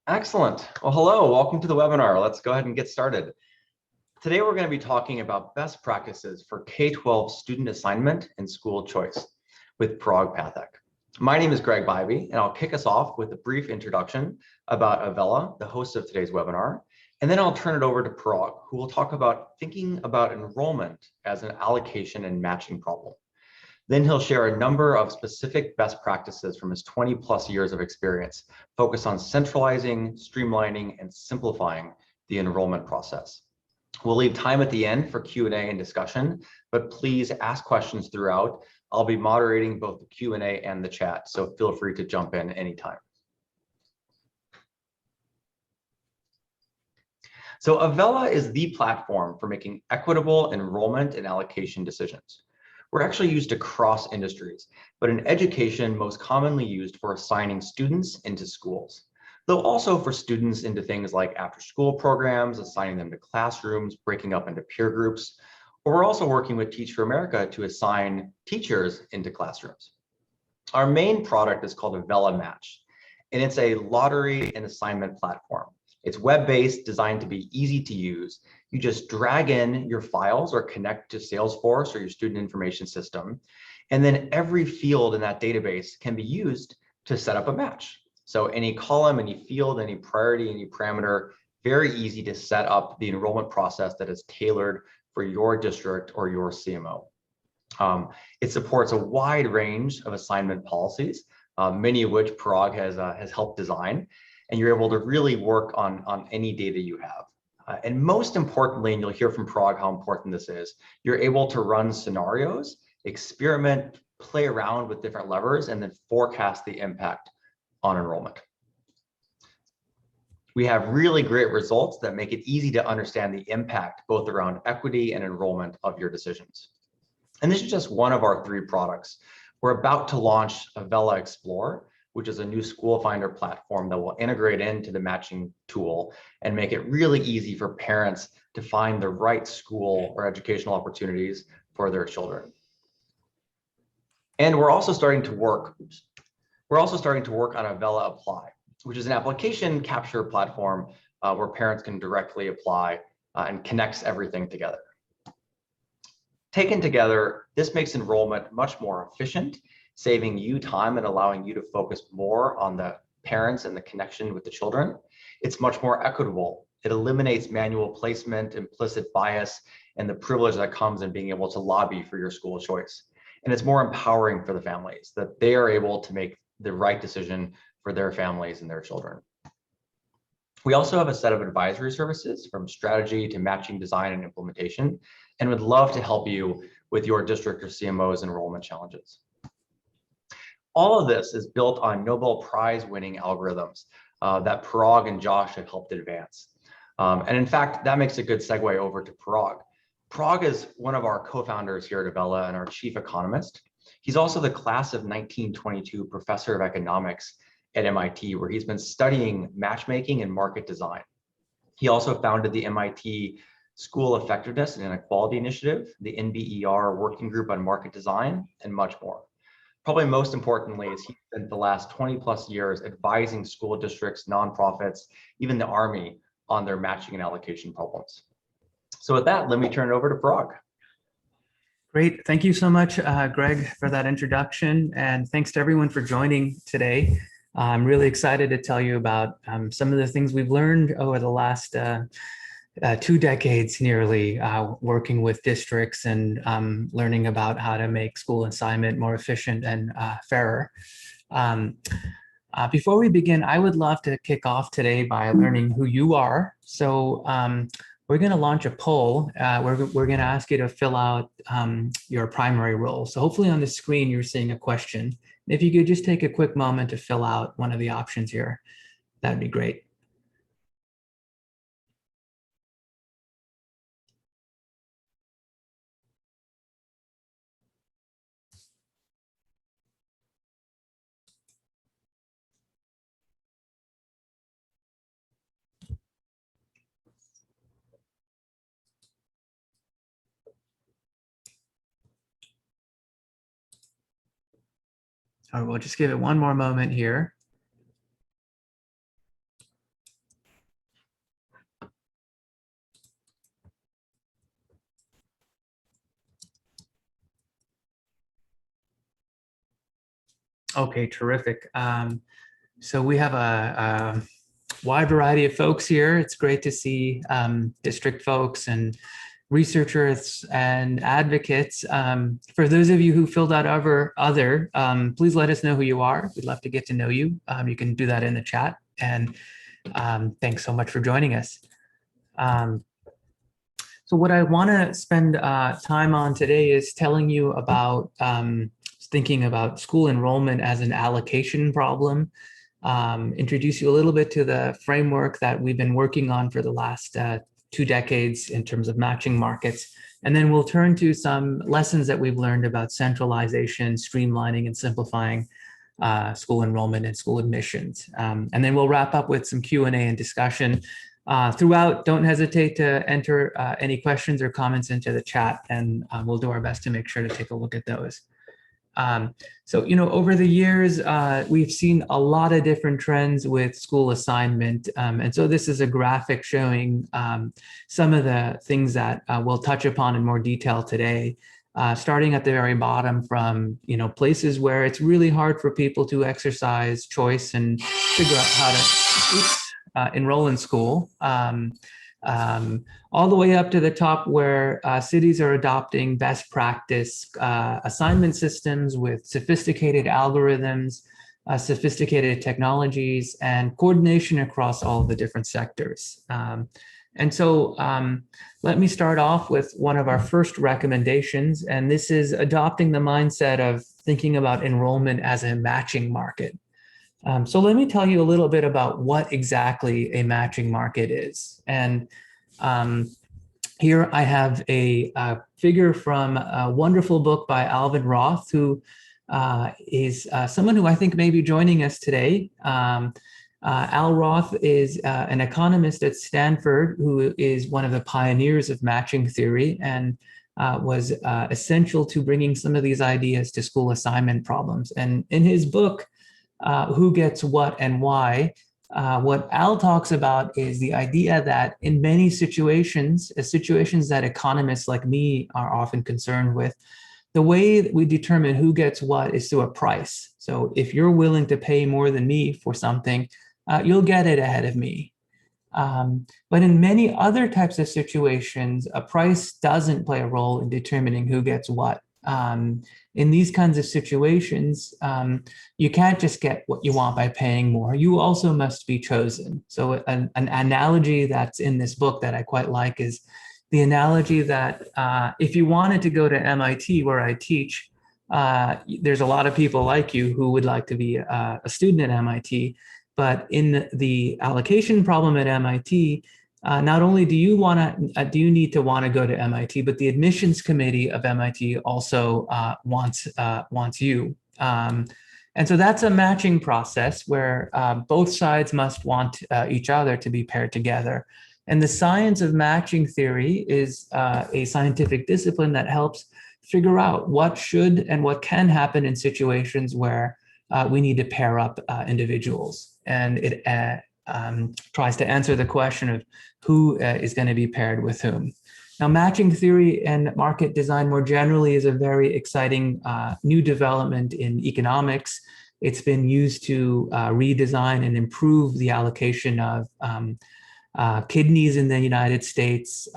Excellent. Well, hello, welcome to the webinar. Let's go ahead and get started. Today, we're going to be talking about best practices for K-12 student assignment and school choice with Parag Pathak. My name is Greg Bybee, and I'll kick us off with a brief introduction about Avella, the host of today's webinar, and then I'll turn it over to Parag, who will talk about thinking about enrollment as an allocation and matching problem. Then he'll share a number of specific best practices from his 20+ years of experience, focused on centralizing, streamlining, and simplifying the enrollment process. We'll leave time at the end for Q&A and discussion, but please ask questions throughout. I'll be moderating both the Q&A and the chat, so feel free to jump in anytime. So Avella is the platform for making equitable enrollment and allocation decisions. We're actually used across industries, but in education, most commonly used for assigning students into schools, though also for students into things like after-school programs, assigning them to classrooms, breaking up into peer groups, or we're also working with Teach for America to assign teachers into classrooms. Our main product is called Avella Match, and it's a lottery and assignment platform. It's web-based, designed to be easy to use. You just drag in your files or connect to Salesforce or your student information system. And then every field in that database can be used to set up a match. So any column, any field, any priority, any parameter, very easy to set up the enrollment process that is tailored for your district or your CMO. It supports a wide range of assignment policies, many of which Parag has helped design. And you're able to really work on any data you have. And most importantly, and you'll hear from Parag how important this is, you're able to run scenarios, experiment, play around with different levers, and then forecast the impact on enrollment. We have really great results that make it easy to understand the impact both around equity and enrollment of your decisions. And this is just one of our 3 products. We're about to launch Avella Explore, which is a new school finder platform that will integrate into the matching tool and make it really easy for parents to find the right school or educational opportunities for their children. And we're also starting to work on Avella Apply, which is an application capture platform where parents can directly apply and connects everything together. Taken together, this makes enrollment much more efficient, saving you time and allowing you to focus more on the parents and the connection with the children. It's much more equitable. It eliminates manual placement, implicit bias, and the privilege that comes in being able to lobby for your school choice. And it's more empowering for the families that they are able to make the right decision for their families and their children. We also have a set of advisory services from strategy to matching design and implementation, and would love to help you with your district or CMO's enrollment challenges. All of this is built on Nobel Prize winning algorithms that Parag and Josh have helped advance. And in fact, that makes a good segue over to Parag. Parag is one of our co-founders here at Avella and our chief economist. He's also the class of 1922 professor of economics at MIT, where he's been studying matchmaking and market design. He also founded the MIT School Effectiveness and Inequality Initiative, the NBER Working Group on Market Design, and much more. Probably most importantly is he spent the last 20+ years advising school districts, nonprofits, even the Army on their matching and allocation problems. So with that, let me turn it over to Parag. Great. Thank you so much, Greg, for that introduction. And thanks to everyone for joining today. I'm really excited to tell you about some of the things we've learned over the last 2 decades nearly, working with districts and learning about how to make school assignment more efficient and fairer. Before we begin, I would love to kick off today by learning who you are. So we're going to launch a poll. We're going to ask you to fill out your primary role. So hopefully on the screen, you're seeing a question. If you could just take a quick moment to fill out one of the options here, that'd be great. All right, we'll just give it one more moment here. Okay, terrific. So we have a wide variety of folks here. It's great to see district folks and researchers and advocates. For those of you who filled out other, please let us know who you are. We'd love to get to know you. You can do that in the chat. And thanks so much for joining us. So what I want to spend time on today is telling you about thinking about school enrollment as an allocation problem. Introduce you a little bit to the framework that we've been working on for the last 2 decades in terms of matching markets. And then we'll turn to some lessons that we've learned about centralization, streamlining, and simplifying school enrollment and school admissions. And then we'll wrap up with some Q&A and discussion. Throughout, don't hesitate to enter any questions or comments into the chat, and we'll do our best to make sure to take a look at those. So, over the years, we've seen a lot of different trends with school assignment. And so this is a graphic showing some of the things that we'll touch upon in more detail today, starting at the very bottom from, places where it's really hard for people to exercise choice and figure out how to enroll in school. All the way up to the top where cities are adopting best practice assignment systems with sophisticated algorithms, sophisticated technologies, and coordination across all of the different sectors. And so let me start off with one of our first recommendations, and this is adopting the mindset of thinking about enrollment as a matching market. So let me tell you a little bit about what exactly a matching market is. And here I have a figure from a wonderful book by Alvin Roth, who is someone who I think may be joining us today. Al Roth is an economist at Stanford who is one of the pioneers of matching theory and was essential to bringing some of these ideas to school assignment problems. And in his book, Who Gets What and Why, what Al talks about is the idea that in many situations, situations that economists like me are often concerned with, the way that we determine who gets what is through a price. So if you're willing to pay more than me for something, you'll get it ahead of me. But in many other types of situations, a price doesn't play a role in determining who gets what. In these kinds of situations, you can't just get what you want by paying more. You also must be chosen. So an analogy that's in this book that I quite like is the analogy that if you wanted to go to MIT where I teach, there's a lot of people like you who would like to be a student at MIT. But in the allocation problem at MIT, not only do you need to want to go to MIT, but the admissions committee of MIT also wants you. And so that's a matching process where both sides must want each other to be paired together. And the science of matching theory is a scientific discipline that helps figure out what should and what can happen in situations where we need to pair up individuals. And it tries to answer the question of who is going to be paired with whom. Now, matching theory and market design more generally is a very exciting new development in economics. It's been used to redesign and improve the allocation of kidneys in the United States.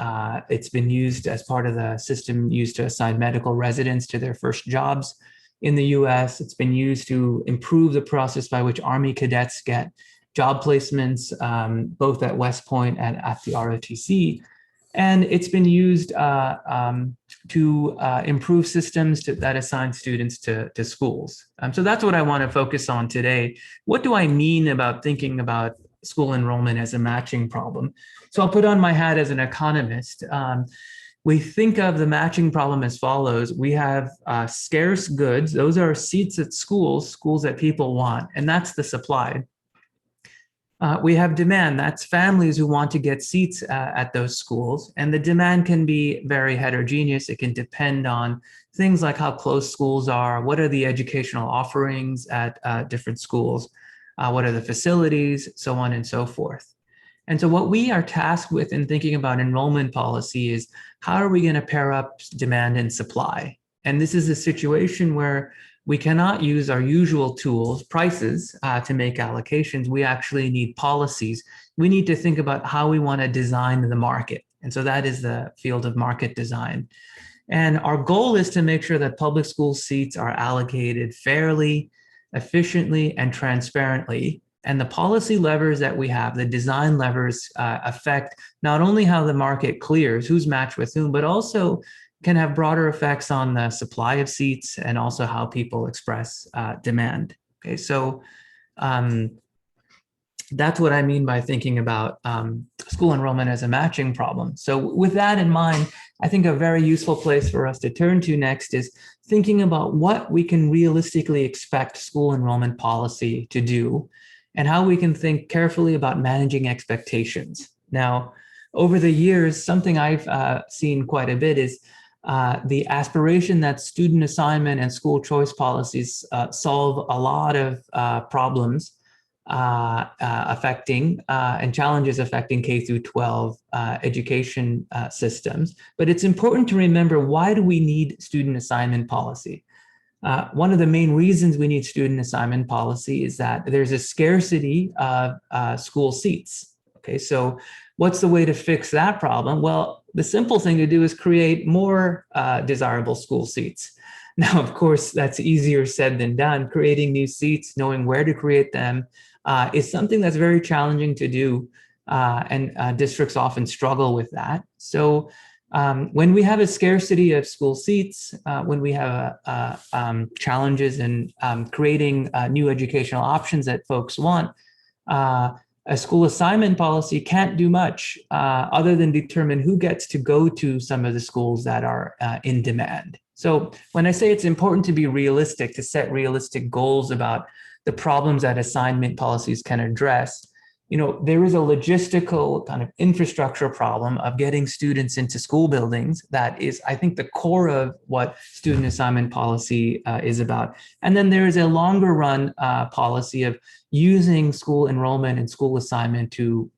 It's been used as part of the system used to assign medical residents to their first jobs in the US. It's been used to improve the process by which Army cadets get job placements, both at West Point and at the ROTC. And it's been used to improve systems that assign students to schools. So that's what I want to focus on today. What do I mean about thinking about school enrollment as a matching problem? So I'll put on my hat as an economist. We think of the matching problem as follows. We have scarce goods. Those are seats at schools that people want, and that's the supply. We have demand. That's families who want to get seats at those schools. And the demand can be very heterogeneous. It can depend on things like how close schools are, what are the educational offerings at different schools, what are the facilities, so on and so forth. And so what we are tasked with in thinking about enrollment policy is how are we going to pair up demand and supply? And this is a situation where we cannot use our usual tools, prices, to make allocations. We actually need policies. We need to think about how we want to design the market. And so that is the field of market design. And our goal is to make sure that public school seats are allocated fairly, efficiently, and transparently. And the policy levers that we have, the design levers, affect not only how the market clears, who's matched with whom, but also can have broader effects on the supply of seats and also how people express demand. Okay, so that's what I mean by thinking about school enrollment as a matching problem. So with that in mind, I think a very useful place for us to turn to next is thinking about what we can realistically expect school enrollment policy to do and how we can think carefully about managing expectations. Now, over the years, something I've seen quite a bit is the aspiration that student assignment and school choice policies solve a lot of problems affecting and challenges affecting K through 12 education systems. But it's important to remember, why do we need student assignment policy? One of the main reasons we need student assignment policy is that there's a scarcity of school seats. Okay, so what's the way to fix that problem? Well, the simple thing to do is create more desirable school seats. Now, of course, that's easier said than done. Creating new seats, knowing where to create them, is something that's very challenging to do, and districts often struggle with that. So when we have a scarcity of school seats, when we have challenges in creating new educational options that folks want, a school assignment policy can't do much other than determine who gets to go to some of the schools that are in demand. So when I say it's important to be realistic, to set realistic goals about the problems that assignment policies can address, there is a logistical kind of infrastructure problem of getting students into school buildings that is, I think, the core of what student assignment policy is about. And then there is a longer run policy of using school enrollment and school assignment to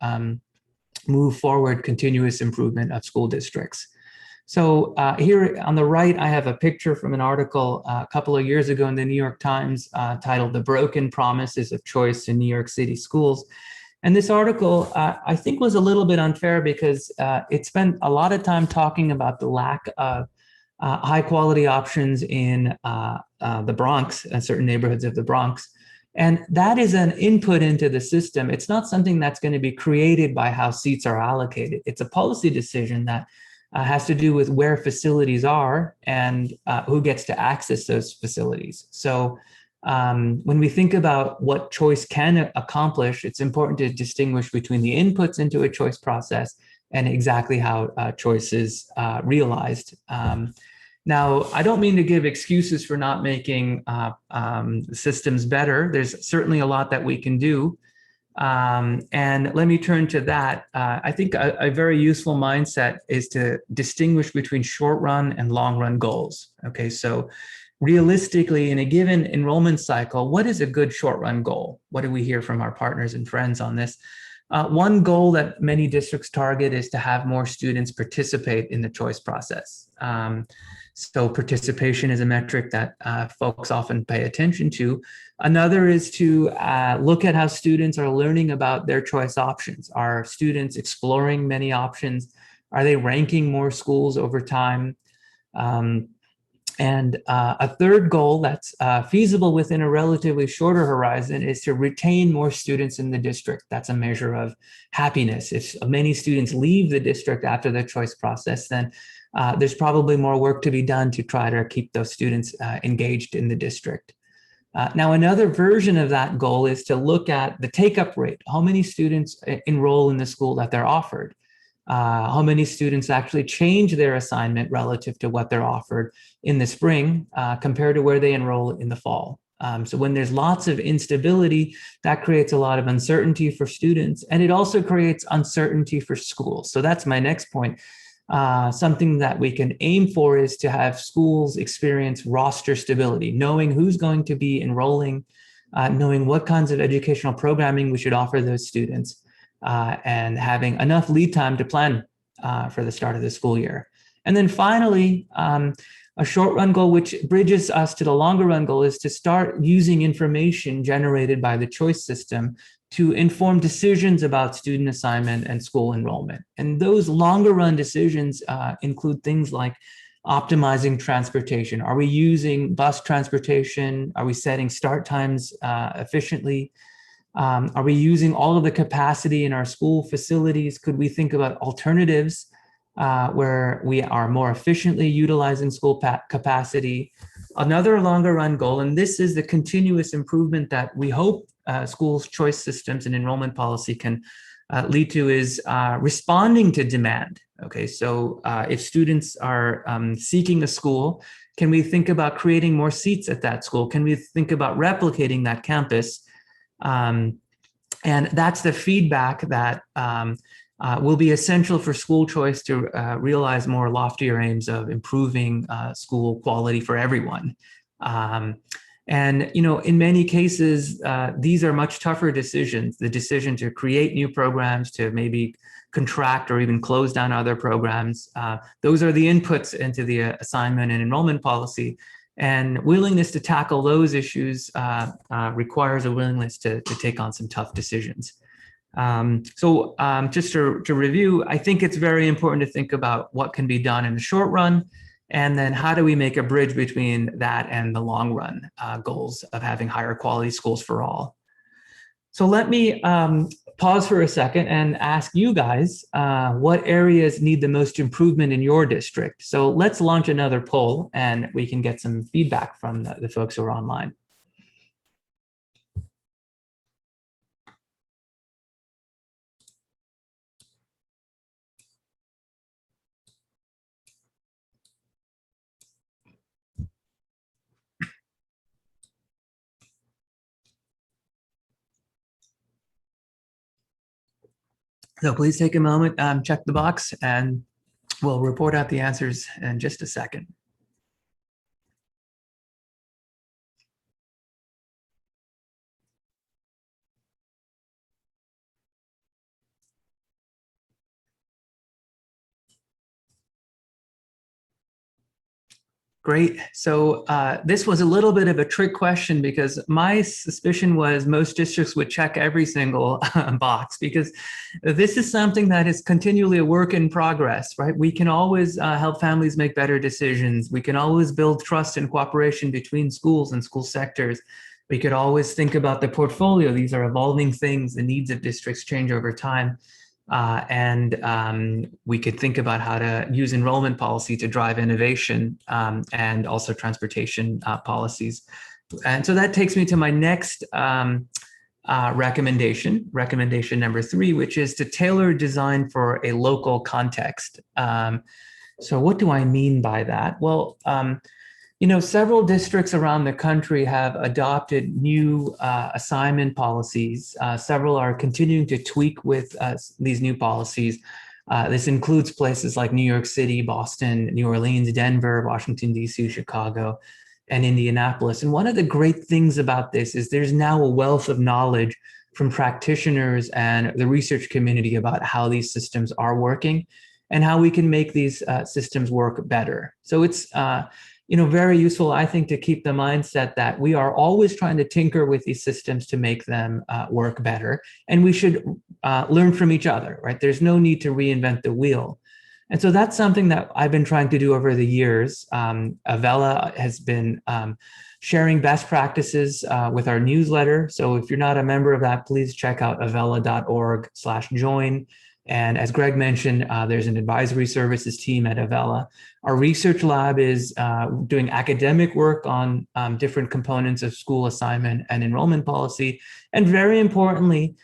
move forward continuous improvement of school districts. So here on the right, I have a picture from an article a couple of years ago in the New York Times titled "The Broken Promises of Choice in New York City Schools." And this article, I think, was a little bit unfair because it spent a lot of time talking about the lack of high quality options in the Bronx and certain neighborhoods of the Bronx. And that is an input into the system. It's not something that's going to be created by how seats are allocated. It's a policy decision that has to do with where facilities are and who gets to access those facilities. So when we think about what choice can accomplish, it's important to distinguish between the inputs into a choice process and exactly how choice is realized. Now, I don't mean to give excuses for not making systems better. There's certainly a lot that we can do. And let me turn to that. I think a very useful mindset is to distinguish between short run and long run goals. Okay, so realistically, in a given enrollment cycle, what is a good short run goal? What do we hear from our partners and friends on this? One goal that many districts target is to have more students participate in the choice process. So participation is a metric that folks often pay attention to. Another is to look at how students are learning about their choice options. Are students exploring many options? Are they ranking more schools over time? And a third goal that's feasible within a relatively shorter horizon is to retain more students in the district. That's a measure of happiness. If many students leave the district after the choice process, then there's probably more work to be done to try to keep those students engaged in the district. Now, another version of that goal is to look at the take-up rate. How many students enroll in the school that they're offered? How many students actually change their assignment relative to what they're offered in the spring compared to where they enroll in the fall. So when there's lots of instability, that creates a lot of uncertainty for students, and it also creates uncertainty for schools. So that's my next point. Something that we can aim for is to have schools experience roster stability, knowing who's going to be enrolling, knowing what kinds of educational programming we should offer those students, and having enough lead time to plan for the start of the school year. And then finally, A short run goal, which bridges us to the longer run goal, is to start using information generated by the choice system to inform decisions about student assignment and school enrollment. And those longer run decisions include things like optimizing transportation. Are we using bus transportation? Are we setting start times efficiently? Are we using all of the capacity in our school facilities? Could we think about alternatives where we are more efficiently utilizing school capacity? Another longer run goal, and this is the continuous improvement that we hope schools' choice systems and enrollment policy can lead to, is responding to demand. Okay, so if students are seeking a school, can we think about creating more seats at that school? Can we think about replicating that campus? And that's the feedback that will be essential for school choice to realize more loftier aims of improving school quality for everyone. And in many cases, these are much tougher decisions. The decision to create new programs, to maybe contract or even close down other programs, those are the inputs into the assignment and enrollment policy. And willingness to tackle those issues requires a willingness to take on some tough decisions. So just to review, I think it's very important to think about what can be done in the short run, and then how do we make a bridge between that and the long run goals of having higher quality schools for all. So let me pause for a second and ask you guys what areas need the most improvement in your district. So let's launch another poll and we can get some feedback from the folks who are online. So please take a moment, check the box, and we'll report out the answers in just a second. Great. So this was a little bit of a trick question, because my suspicion was most districts would check every single box, because this is something that is continually a work in progress, right? We can always help families make better decisions. We can always build trust and cooperation between schools and school sectors. We could always think about the portfolio. These are evolving things. The needs of districts change over time. We could think about how to use enrollment policy to drive innovation and also transportation policies. And so that takes me to my next recommendation number 3, which is to tailor design for a local context. So what do I mean by that? Well, several districts around the country have adopted new assignment policies. Several are continuing to tweak with these new policies. This includes places like New York City, Boston, New Orleans, Denver, Washington, D.C., Chicago, and Indianapolis. And one of the great things about this is there's now a wealth of knowledge from practitioners and the research community about how these systems are working and how we can make these systems work better. So it's very useful, I think, to keep the mindset that we are always trying to tinker with these systems to make them work better. And we should learn from each other, right? There's no need to reinvent the wheel. And so that's something that I've been trying to do over the years. Avella has been sharing best practices with our newsletter. So if you're not a member of that, please check out avella.org/join. And as Greg mentioned, there's an advisory services team at Avella. Our research lab is doing academic work on different components of school assignment and enrollment policy. And very importantly,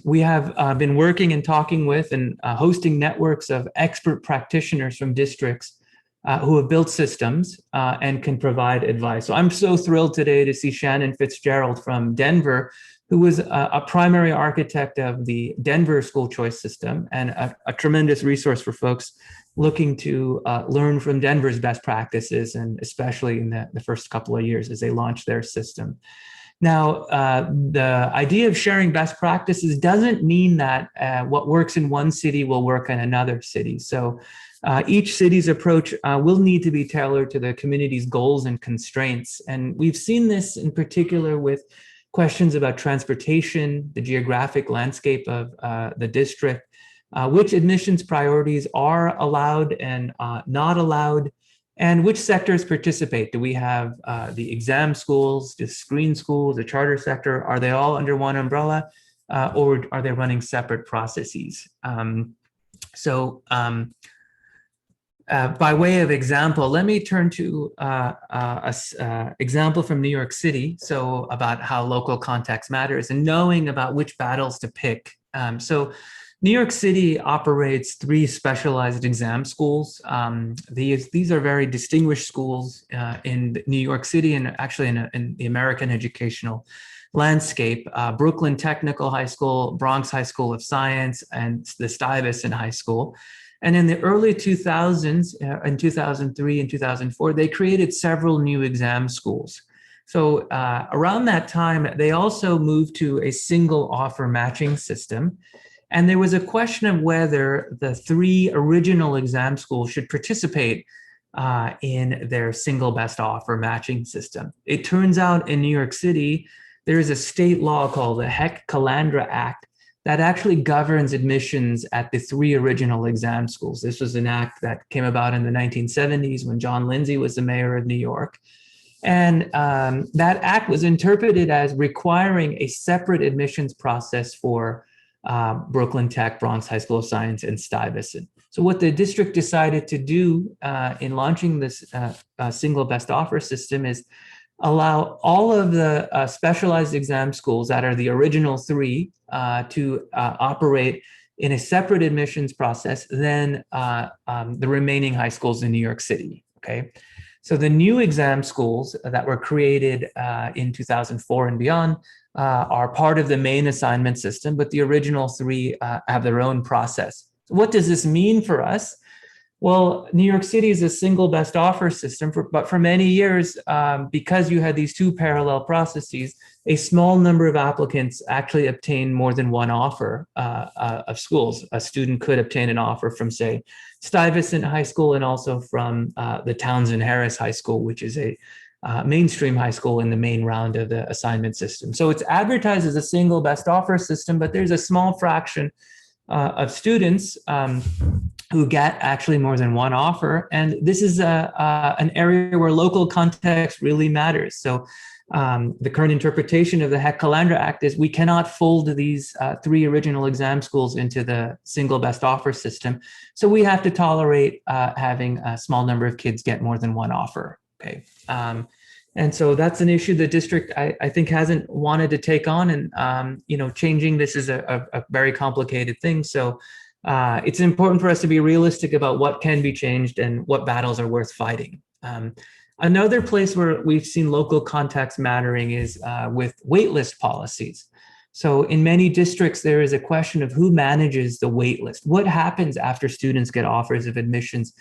we have been working and talking with and hosting networks of expert practitioners from districts who have built systems and can provide advice. So I'm so thrilled today to see Shannon Fitzgerald from Denver, who was a primary architect of the Denver school choice system and a tremendous resource for folks looking to learn from Denver's best practices, and especially in the first couple of years as they launch their system. Now, the idea of sharing best practices doesn't mean that what works in one city will work in another city. So Each city's approach will need to be tailored to the community's goals and constraints. And we've seen this in particular with questions about transportation, the geographic landscape of the district, which admissions priorities are allowed and not allowed, and which sectors participate. Do we have the exam schools, the screen schools, the charter sector? Are they all under one umbrella, or are they running separate processes? By way of example, let me turn to an example from New York City. So about how local context matters and knowing about which battles to pick. So New York City operates 3 specialized exam schools. These are very distinguished schools in New York City and actually in the American educational landscape. Brooklyn Technical High School, Bronx High School of Science, and the Stuyvesant High School. And in the early 2000s, in 2003 and 2004, they created several new exam schools. So around that time, they also moved to a single offer matching system. And there was a question of whether the 3 original exam schools should participate in their single best offer matching system. It turns out in New York City, there is a state law called the Heck-Calandra Act that actually governs admissions at the 3 original exam schools. This was an act that came about in the 1970s when John Lindsay was the mayor of New York. And that act was interpreted as requiring a separate admissions process for Brooklyn Tech, Bronx High School of Science, and Stuyvesant. So what the district decided to do in launching this single best offer system is allow all of the specialized exam schools that are the original 3 to operate in a separate admissions process than the remaining high schools in New York City, okay? So the new exam schools that were created in 2004 and beyond are part of the main assignment system, but the original 3 have their own process. So what does this mean for us? Well, New York City is a single best offer system, but for many years, because you had these 2 parallel processes, a small number of applicants actually obtained more than one offer of schools. A student could obtain an offer from, say, Stuyvesant High School and also from the Townsend Harris High School, which is a mainstream high school in the main round of the assignment system. So it's advertised as a single best offer system, but there's a small fraction of students who get actually more than one offer. And this is an area where local context really matters. So the current interpretation of the Heck-Calandra Act is we cannot fold these 3 original exam schools into the single best offer system. So we have to tolerate having a small number of kids get more than one offer, okay? And so that's an issue the district, I think, hasn't wanted to take on. And, changing this is a very complicated thing. So it's important for us to be realistic about what can be changed and what battles are worth fighting. Another place where we've seen local context mattering is with waitlist policies. So in many districts, there is a question of who manages the waitlist. What happens after students get offers of admissions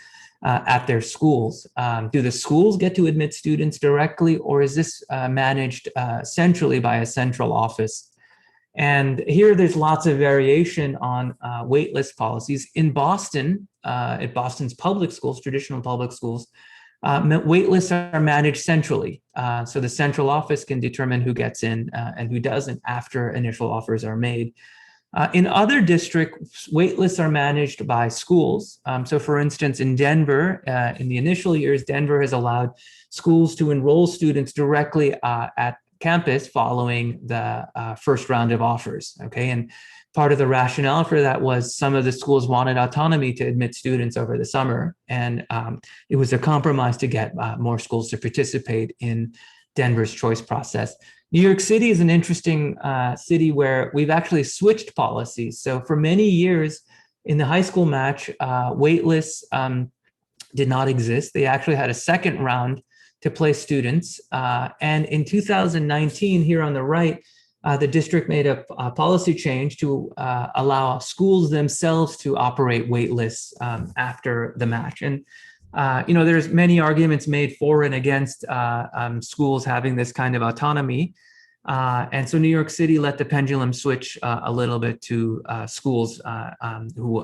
at their schools? Do the schools get to admit students directly, or is this managed centrally by a central office? And here there's lots of variation on waitlist policies. In Boston, at Boston's public schools, traditional public schools, waitlists are managed centrally. So the central office can determine who gets in and who doesn't after initial offers are made. In other districts, waitlists are managed by schools. So for instance, in Denver, in the initial years, Denver has allowed schools to enroll students directly at campus following the first round of offers, okay? And part of the rationale for that was some of the schools wanted autonomy to admit students over the summer, and it was a compromise to get more schools to participate in Denver's choice process. New York City is an interesting city where we've actually switched policies. So for many years in the high school match, waitlists did not exist. They actually had a second round to place students. And in 2019, here on the right, the district made a policy change to allow schools themselves to operate waitlists after the match. And there's many arguments made for and against schools having this kind of autonomy. And so New York City let the pendulum switch a little bit to schools,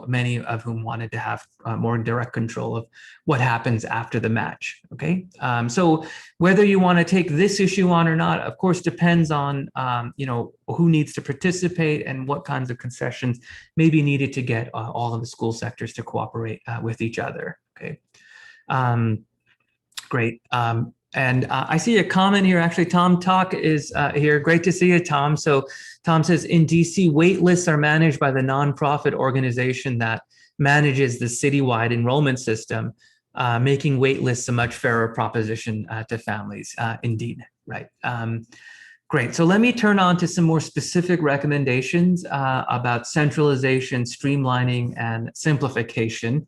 many of whom wanted to have more direct control of what happens after the match. Okay, so whether you want to take this issue on or not, of course, depends on who needs to participate and what kinds of concessions may be needed to get all of the school sectors to cooperate with each other. Okay, great. And I see a comment here. Actually, Tom Talk is here. Great to see you, Tom. So Tom says, in DC, wait lists are managed by the nonprofit organization that manages the citywide enrollment system, making wait lists a much fairer proposition to families. Indeed, right. Great. So let me turn on to some more specific recommendations about centralization, streamlining, and simplification.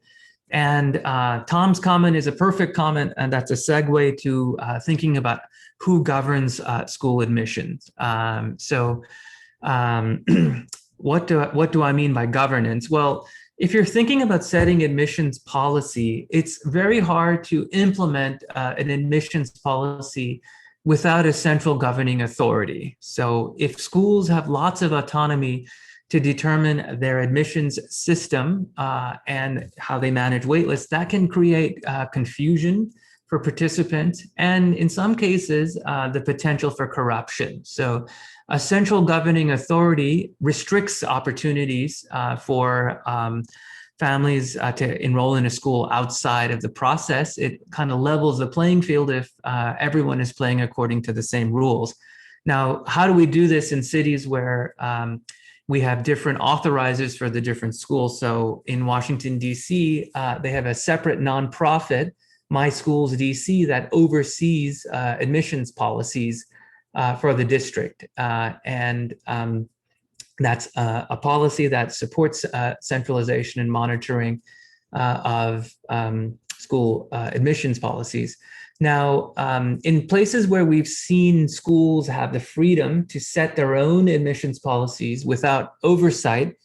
And Tom's comment is a perfect comment, and that's a segue to thinking about who governs school admissions. What do I mean by governance? Well, if you're thinking about setting admissions policy, it's very hard to implement an admissions policy without a central governing authority. So if schools have lots of autonomy to determine their admissions system and how they manage waitlists, that can create confusion for participants and in some cases, the potential for corruption. So a central governing authority restricts opportunities for families to enroll in a school outside of the process. It kind of levels the playing field if everyone is playing according to the same rules. Now, how do we do this in cities where we have different authorizers for the different schools? So in Washington, D.C., they have a separate nonprofit, My Schools DC, that oversees admissions policies for the district. That's a policy that supports centralization and monitoring of school admissions policies. Now, in places where we've seen schools have the freedom to set their own admissions policies without oversight,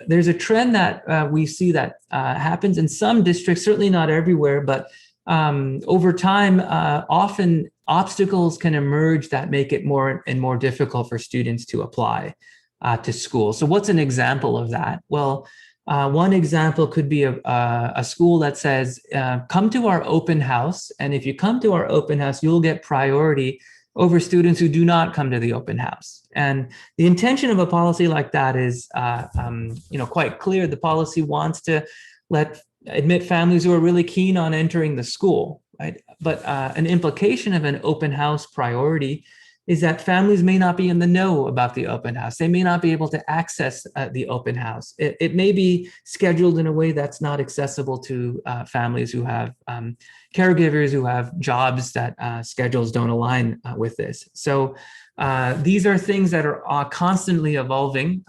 there's a trend that we see that happens in some districts, certainly not everywhere, but over time, often obstacles can emerge that make it more and more difficult for students to apply to school. So what's an example of that? Well, one example could be a school that says, come to our open house. And if you come to our open house, you'll get priority over students who do not come to the open house. And the intention of a policy like that is quite clear. The policy wants to admit families who are really keen on entering the school, right? But an implication of an open house priority is that families may not be in the know about the open house. They may not be able to access the open house. It may be scheduled in a way that's not accessible to families who have caregivers who have jobs that schedules don't align with this. So these are things that are constantly evolving,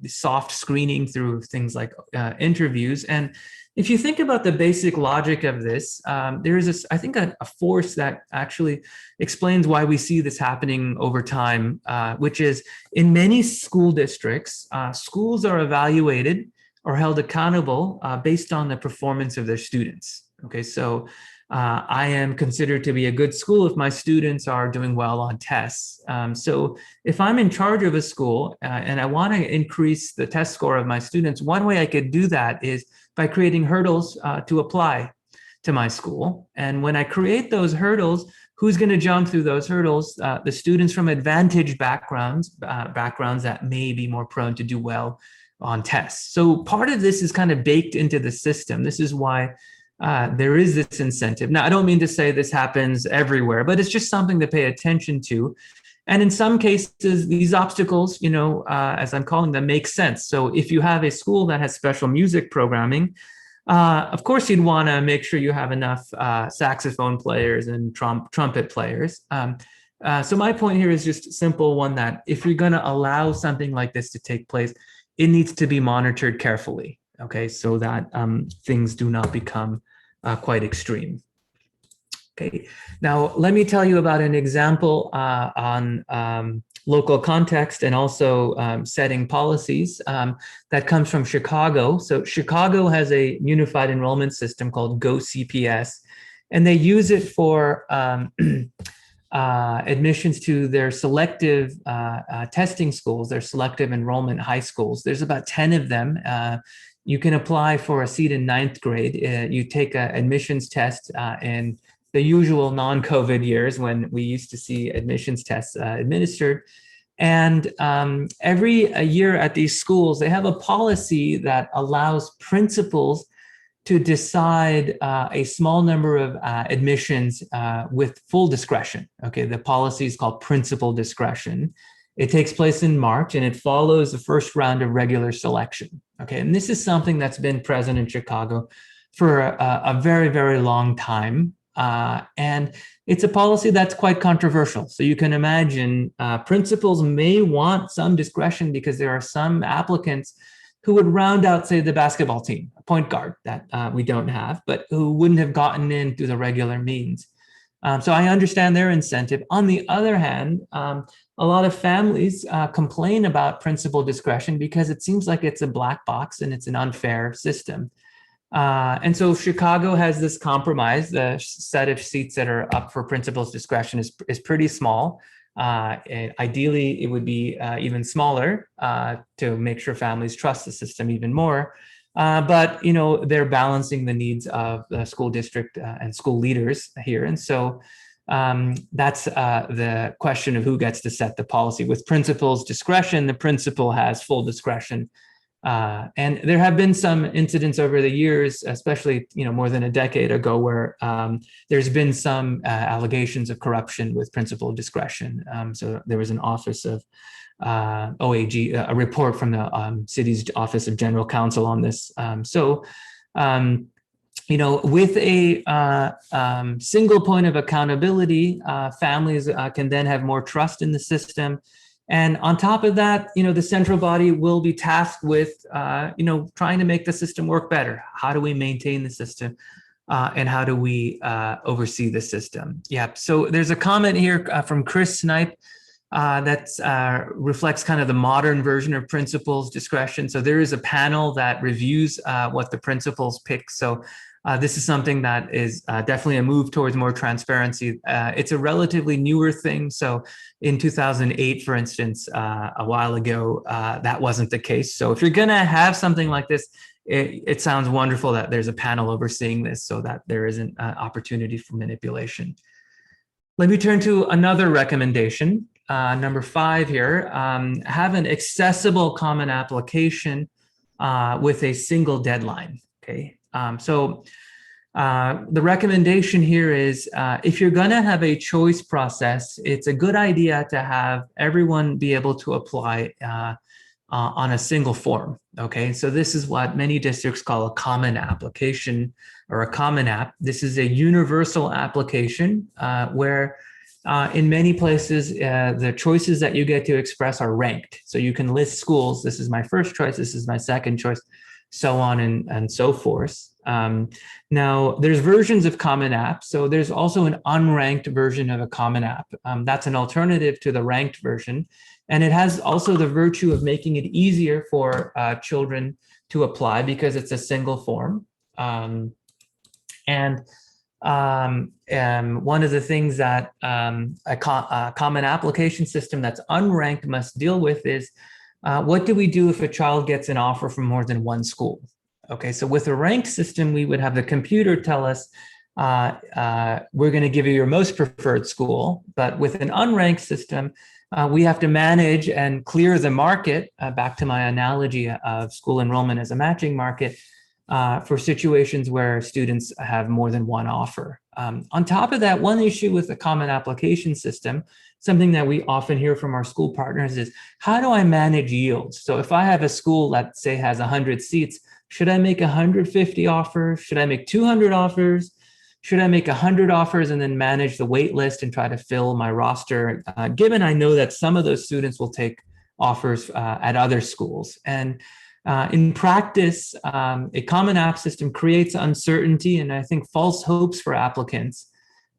soft screening through things like interviews. And if you think about the basic logic of this, there is this, I think, a force that actually explains why we see this happening over time, which is in many school districts, schools are evaluated or held accountable based on the performance of their students. Okay, so I am considered to be a good school if my students are doing well on tests. So if I'm in charge of a school and I want to increase the test score of my students, one way I could do that is by creating hurdles to apply to my school. And when I create those hurdles, who's going to jump through those hurdles? The students from advantaged backgrounds that may be more prone to do well on tests. So part of this is kind of baked into the system. This is why there is this incentive. Now, I don't mean to say this happens everywhere, but it's just something to pay attention to. And in some cases, these obstacles, as I'm calling them, make sense. So if you have a school that has special music programming, of course, you'd want to make sure you have enough saxophone players and trumpet players. So my point here is just a simple one, that if you're going to allow something like this to take place, it needs to be monitored carefully, okay, so that things do not become quite extreme. Okay, now let me tell you about an example on local context and also setting policies that comes from Chicago. So Chicago has a unified enrollment system called Go CPS, and they use it for admissions to their selective testing schools, their selective enrollment high schools. There's about 10 of them. You can apply for a seat in ninth grade. You take an admissions test in the usual non-COVID years when we used to see admissions tests administered. And every year at these schools, they have a policy that allows principals to decide a small number of admissions with full discretion. Okay, the policy is called principal discretion. It takes place in March and it follows the first round of regular selection. Okay, and this is something that's been present in Chicago for a very, very long time. And it's a policy that's quite controversial. So you can imagine principals may want some discretion because there are some applicants who would round out, say, the basketball team, a point guard that we don't have, but who wouldn't have gotten in through the regular means. So I understand their incentive. On the other hand, a lot of families complain about principal discretion because it seems like it's a black box and it's an unfair system. And so Chicago has this compromise. The set of seats that are up for principal's discretion is pretty small. And ideally, it would be even smaller to make sure families trust the system even more. But you know, they're balancing the needs of the school district and school leaders here. And so that's the question of who gets to set the policy. With principal's discretion, the principal has full discretion. And there have been some incidents over the years, especially more than a decade ago, where there's been some allegations of corruption with principal discretion. So there was an office of OAG, a report from the city's Office of General Counsel on this. With a single point of accountability, families can then have more trust in the system. And on top of that, the central body will be tasked with, trying to make the system work better. How do we maintain the system? And how do we oversee the system? Yeah, so there's a comment here from Chris Snipe that reflects kind of the modern version of principal's discretion. So there is a panel that reviews what the principals pick. So this is something that is definitely a move towards more transparency. It's a relatively newer thing. So in 2008, for instance, a while ago, that wasn't the case. So if you're going to have something like this, it sounds wonderful that there's a panel overseeing this so that there isn't opportunity for manipulation. Let me turn to another recommendation. Number 5 here, have an accessible common application with a single deadline. Okay. The recommendation here is if you're going to have a choice process, it's a good idea to have everyone be able to apply on a single form. Okay, so this is what many districts call a common application or a common app. This is a universal application where in many places, the choices that you get to express are ranked. So you can list schools. This is my first choice. This is my second choice, so on and so forth. Now, there's versions of Common App. So there's also an unranked version of a Common App. That's an alternative to the ranked version. And it has also the virtue of making it easier for children to apply because it's a single form. One of the things that a common application system that's unranked must deal with is what do we do if a child gets an offer from more than one school? Okay, so with a ranked system, we would have the computer tell us, we're going to give you your most preferred school. But with an unranked system, we have to manage and clear the market, back to my analogy of school enrollment as a matching market, for situations where students have more than one offer. On top of that, one issue with the common application system, something that we often hear from our school partners is, how do I manage yields? So if I have a school that, say, has 100 seats, should I make 150 offers? Should I make 200 offers? Should I make 100 offers and then manage the wait list and try to fill my roster, given I know that some of those students will take offers at other schools? And in practice, a common app system creates uncertainty and I think false hopes for applicants,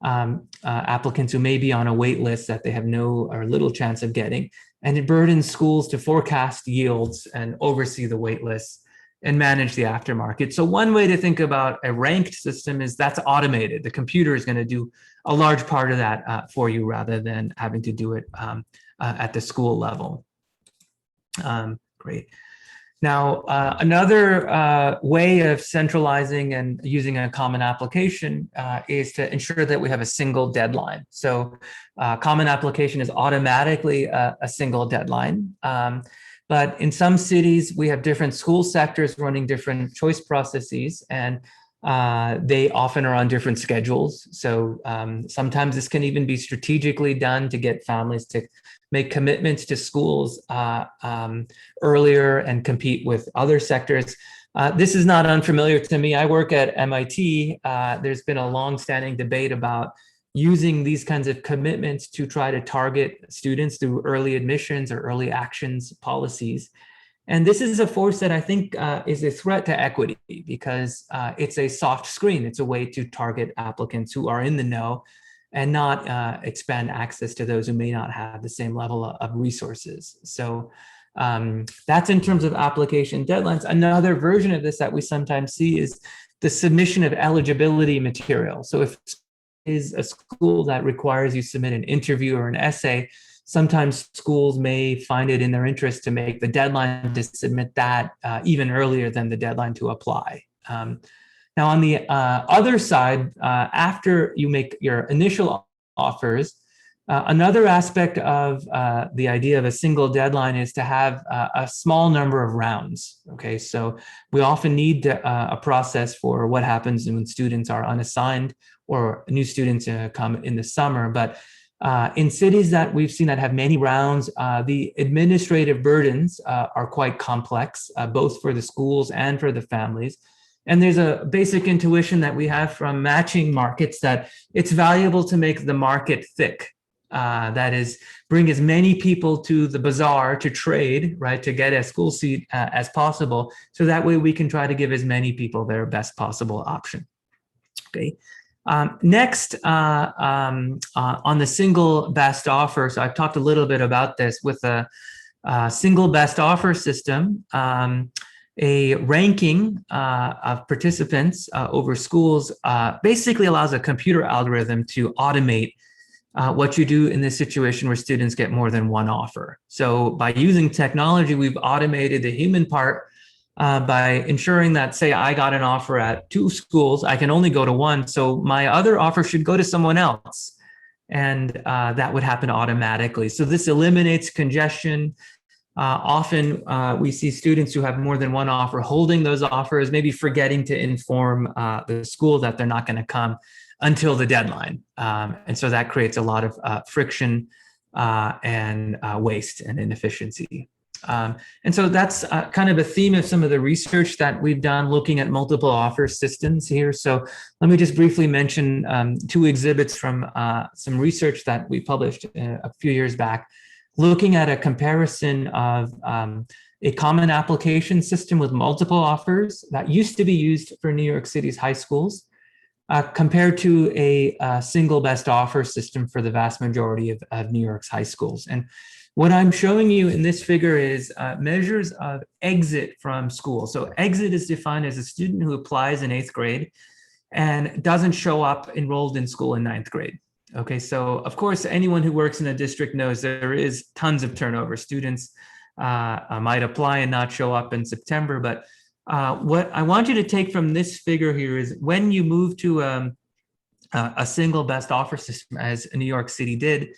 applicants who may be on a wait list that they have no or little chance of getting. And it burdens schools to forecast yields and oversee the wait lists and manage the aftermarket. So one way to think about a ranked system is that's automated. The computer is going to do a large part of that for you rather than having to do it at the school level. Great. Now, another way of centralizing and using a common application is to ensure that we have a single deadline. So common application is automatically a single deadline. But in some cities, we have different school sectors running different choice processes, and they often are on different schedules. So sometimes this can even be strategically done to get families to make commitments to schools earlier and compete with other sectors. This is not unfamiliar to me. I work at MIT. There's been a long-standing debate about using these kinds of commitments to try to target students through early admissions or early actions policies. And this is a force that I think is a threat to equity because it's a soft screen. It's a way to target applicants who are in the know and not expand access to those who may not have the same level of resources. So that's in terms of application deadlines. Another version of this that we sometimes see is the submission of eligibility material. So if is a school that requires you submit an interview or an essay, sometimes schools may find it in their interest to make the deadline to submit that even earlier than the deadline to apply. Now, on the other side, after you make your initial offers, another aspect of the idea of a single deadline is to have a small number of rounds. Okay, so we often need a process for what happens when students are unassigned or new students come in the summer. But in cities that we've seen that have many rounds, the administrative burdens are quite complex, both for the schools and for the families. And there's a basic intuition that we have from matching markets that it's valuable to make the market thick. That is, bring as many people to the bazaar to trade, right, to get a school seat as possible. So that way we can try to give as many people their best possible option. Okay. Next, on the single best offer, so I've talked a little bit about this with a single best offer system. A ranking of participants over schools basically allows a computer algorithm to automate what you do in this situation where students get more than one offer. So by using technology, we've automated the human part by ensuring that, say, I got an offer at 2 schools, I can only go to 1. So my other offer should go to someone else. And that would happen automatically. So this eliminates congestion. Often we see students who have more than one offer holding those offers, maybe forgetting to inform the school that they're not going to come until the deadline. And so that creates a lot of friction and waste and inefficiency. And so that's kind of a theme of some of the research that we've done looking at multiple offer systems here. So let me just briefly mention 2 exhibits from some research that we published a few years back, looking at a comparison of a common application system with multiple offers that used to be used for New York City's high schools compared to a single best offer system for the vast majority of New York's high schools. And what I'm showing you in this figure is measures of exit from school. So exit is defined as a student who applies in 8th grade and doesn't show up enrolled in school in 9th grade. Okay, so of course, anyone who works in a district knows there is tons of turnover. Students might apply and not show up in September, but what I want you to take from this figure here is when you move to a single best offer system, as New York City did,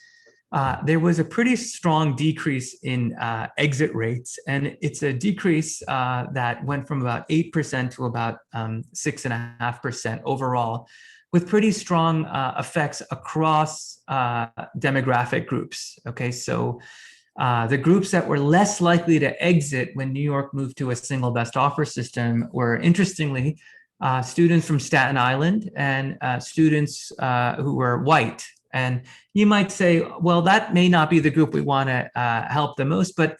there was a pretty strong decrease in exit rates, and it's a decrease that went from about 8% to about 6.5% overall, with pretty strong effects across demographic groups. Okay, so the groups that were less likely to exit when New York moved to a single best offer system were, interestingly, students from Staten Island and students who were white. And you might say, well, that may not be the group we want to help the most, but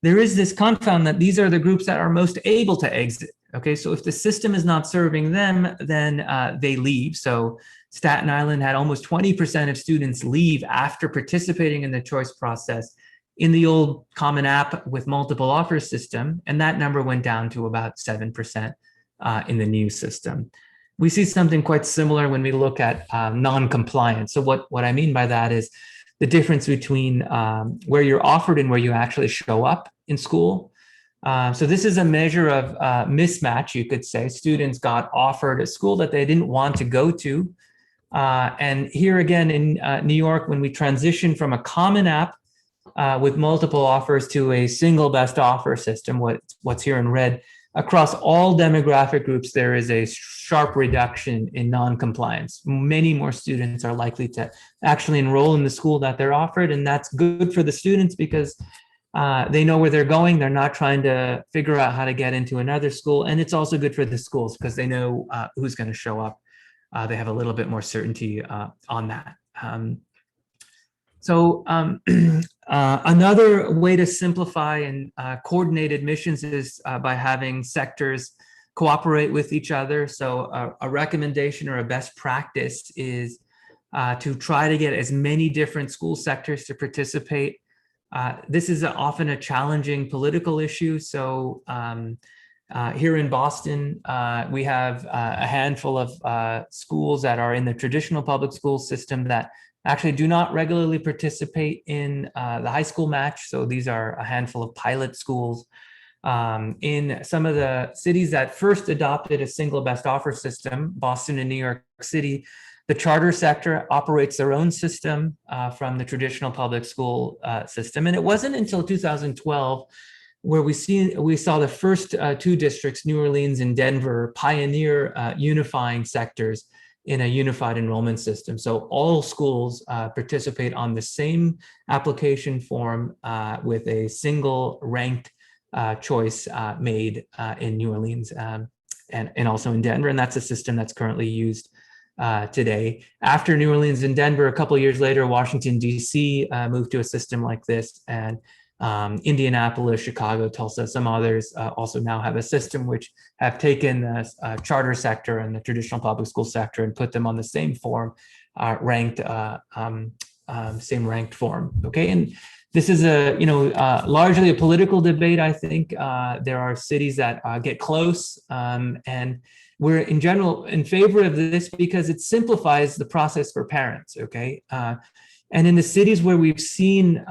there is this confound that these are the groups that are most able to exit. Okay, so if the system is not serving them, then they leave. So Staten Island had almost 20% of students leave after participating in the choice process in the old Common App with multiple offers system, and that number went down to about 7% in the new system. We see something quite similar when we look at non-compliance. So what I mean by that is the difference between where you're offered and where you actually show up in school. So this is a measure of mismatch, you could say. Students got offered a school that they didn't want to go to. And here again in New York, when we transition from a Common App with multiple offers to a single best offer system, what's here in red, across all demographic groups, there is a sharp reduction in non-compliance. Many more students are likely to actually enroll in the school that they're offered, and that's good for the students because they know where they're going. They're not trying to figure out how to get into another school, and it's also good for the schools because they know who's going to show up. They have a little bit more certainty on that. Another way to simplify and coordinate admissions is by having sectors cooperate with each other. So a recommendation or a best practice is to try to get as many different school sectors to participate. This is often a challenging political issue. So here in Boston, we have a handful of schools that are in the traditional public school system that actually do not regularly participate in the high school match. So these are a handful of pilot schools. In some of the cities that first adopted a single best offer system, Boston and New York City, the charter sector operates their own system from the traditional public school system. And it wasn't until 2012 where we saw the first two districts, New Orleans and Denver, pioneer unifying sectors in a unified enrollment system. So all schools participate on the same application form with a single ranked choice made in New Orleans and also in Denver. And that's a system that's currently used today. After New Orleans and Denver, a couple of years later, Washington, D.C. Moved to a system like this, and Indianapolis, Chicago, Tulsa, some others also now have a system which have taken the charter sector and the traditional public school sector and put them on the same form, same ranked form. Okay, and this is largely a political debate. I think there are cities that get close, and we're in general in favor of this because it simplifies the process for parents. Okay, and in the cities where we've seen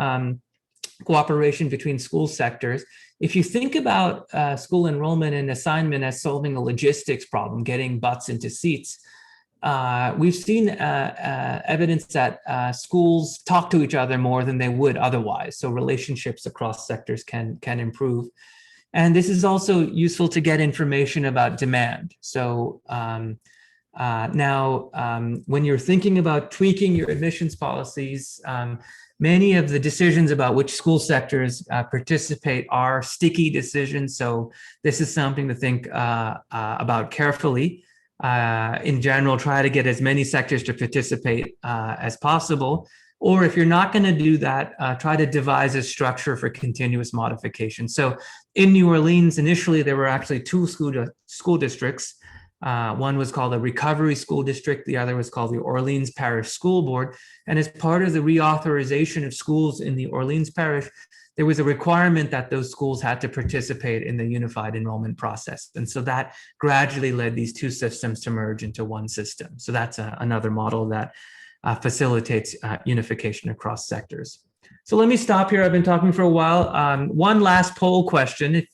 cooperation between school sectors, if you think about school enrollment and assignment as solving a logistics problem, getting butts into seats, we've seen evidence that schools talk to each other more than they would otherwise. So relationships across sectors can improve. And this is also useful to get information about demand. So now, when you're thinking about tweaking your admissions policies, many of the decisions about which school sectors participate are sticky decisions. So this is something to think about carefully. In general, try to get as many sectors to participate as possible. Or if you're not going to do that, try to devise a structure for continuous modification. So in New Orleans, initially, there were actually two school districts. One was called the Recovery School District. The other was called the Orleans Parish School Board. And as part of the reauthorization of schools in the Orleans Parish, there was a requirement that those schools had to participate in the unified enrollment process. And so that gradually led these two systems to merge into one system. So that's another model that facilitates unification across sectors. So let me stop here. I've been talking for a while. One last poll question. If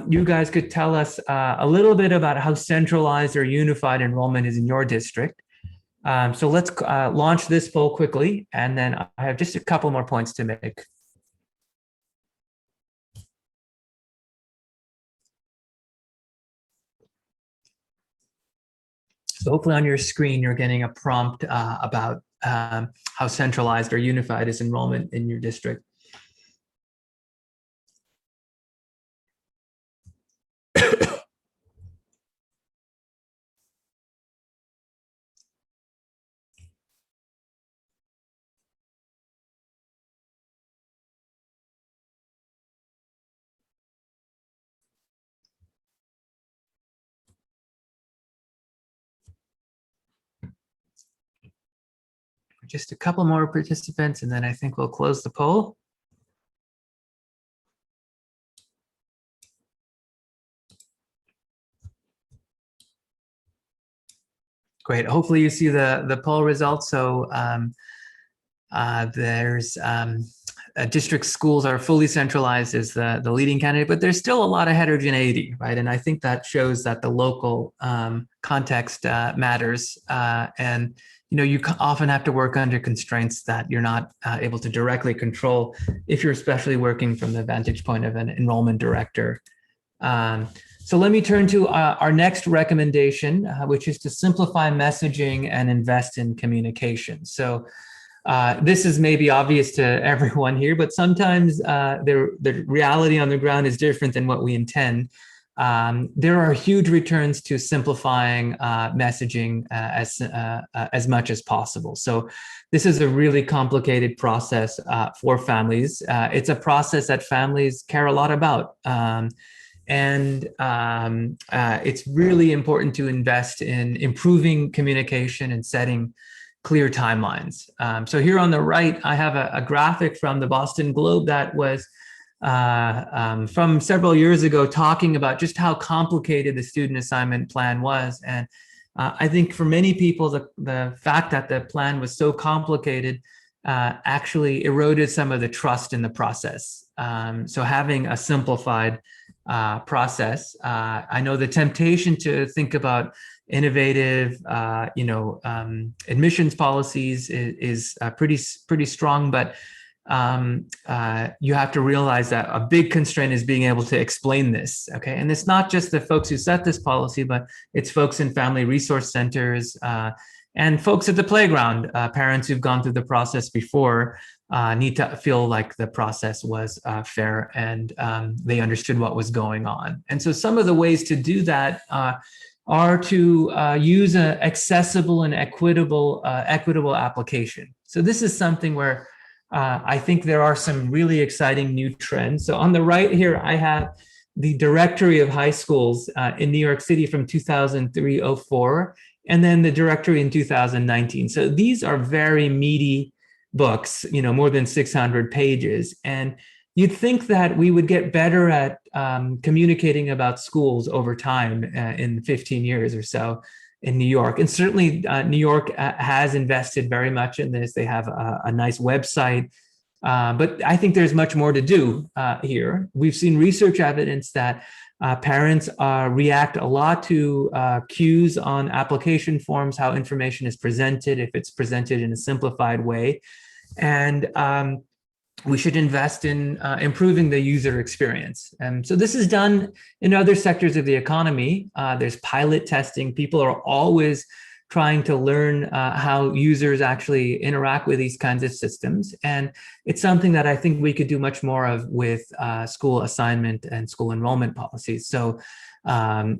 you guys could tell us a little bit about how centralized or unified enrollment is in your district. So let's launch this poll quickly, and then I have just a couple more points to make. So hopefully on your screen, you're getting a prompt about how centralized or unified is enrollment in your district. Just a couple more participants, and then I think we'll close the poll. Great. Hopefully you see the poll results. So there's district schools are fully centralized as the leading candidate, but there's still a lot of heterogeneity, right? And I think that shows that the local context matters. And you often have to work under constraints that you're not able to directly control if you're especially working from the vantage point of an enrollment director. So let me turn to our next recommendation, which is to simplify messaging and invest in communication. So this is maybe obvious to everyone here, but sometimes the reality on the ground is different than what we intend. There are huge returns to simplifying messaging as much as possible. So this is a really complicated process for families. It's a process that families care a lot about. And it's really important to invest in improving communication and setting clear timelines. So here on the right, I have a graphic from the Boston Globe that was from several years ago, talking about just how complicated the student assignment plan was. And I think for many people, the fact that the plan was so complicated actually eroded some of the trust in the process. So having a simplified process, I know the temptation to think about innovative, admissions policies is pretty strong, but you have to realize that a big constraint is being able to explain this. Okay, and it's not just the folks who set this policy, but it's folks in family resource centers and folks at the playground. Parents who've gone through the process before need to feel like the process was fair and they understood what was going on. And so some of the ways to do that are to use an accessible and equitable application. So this is something where I think there are some really exciting new trends. So on the right here, I have the directory of high schools in New York City from 2003-04, and then the directory in 2019. So these are very meaty books, more than 600 pages. And you'd think that we would get better at communicating about schools over time in 15 years or so in New York. And certainly New York has invested very much in this. They have a nice website, but I think there's much more to do here. We've seen research evidence that parents react a lot to cues on application forms, how information is presented, if it's presented in a simplified way. And we should invest in improving the user experience. And so this is done in other sectors of the economy. There's pilot testing. People are always trying to learn how users actually interact with these kinds of systems. And it's something that I think we could do much more of with school assignment and school enrollment policies. So, a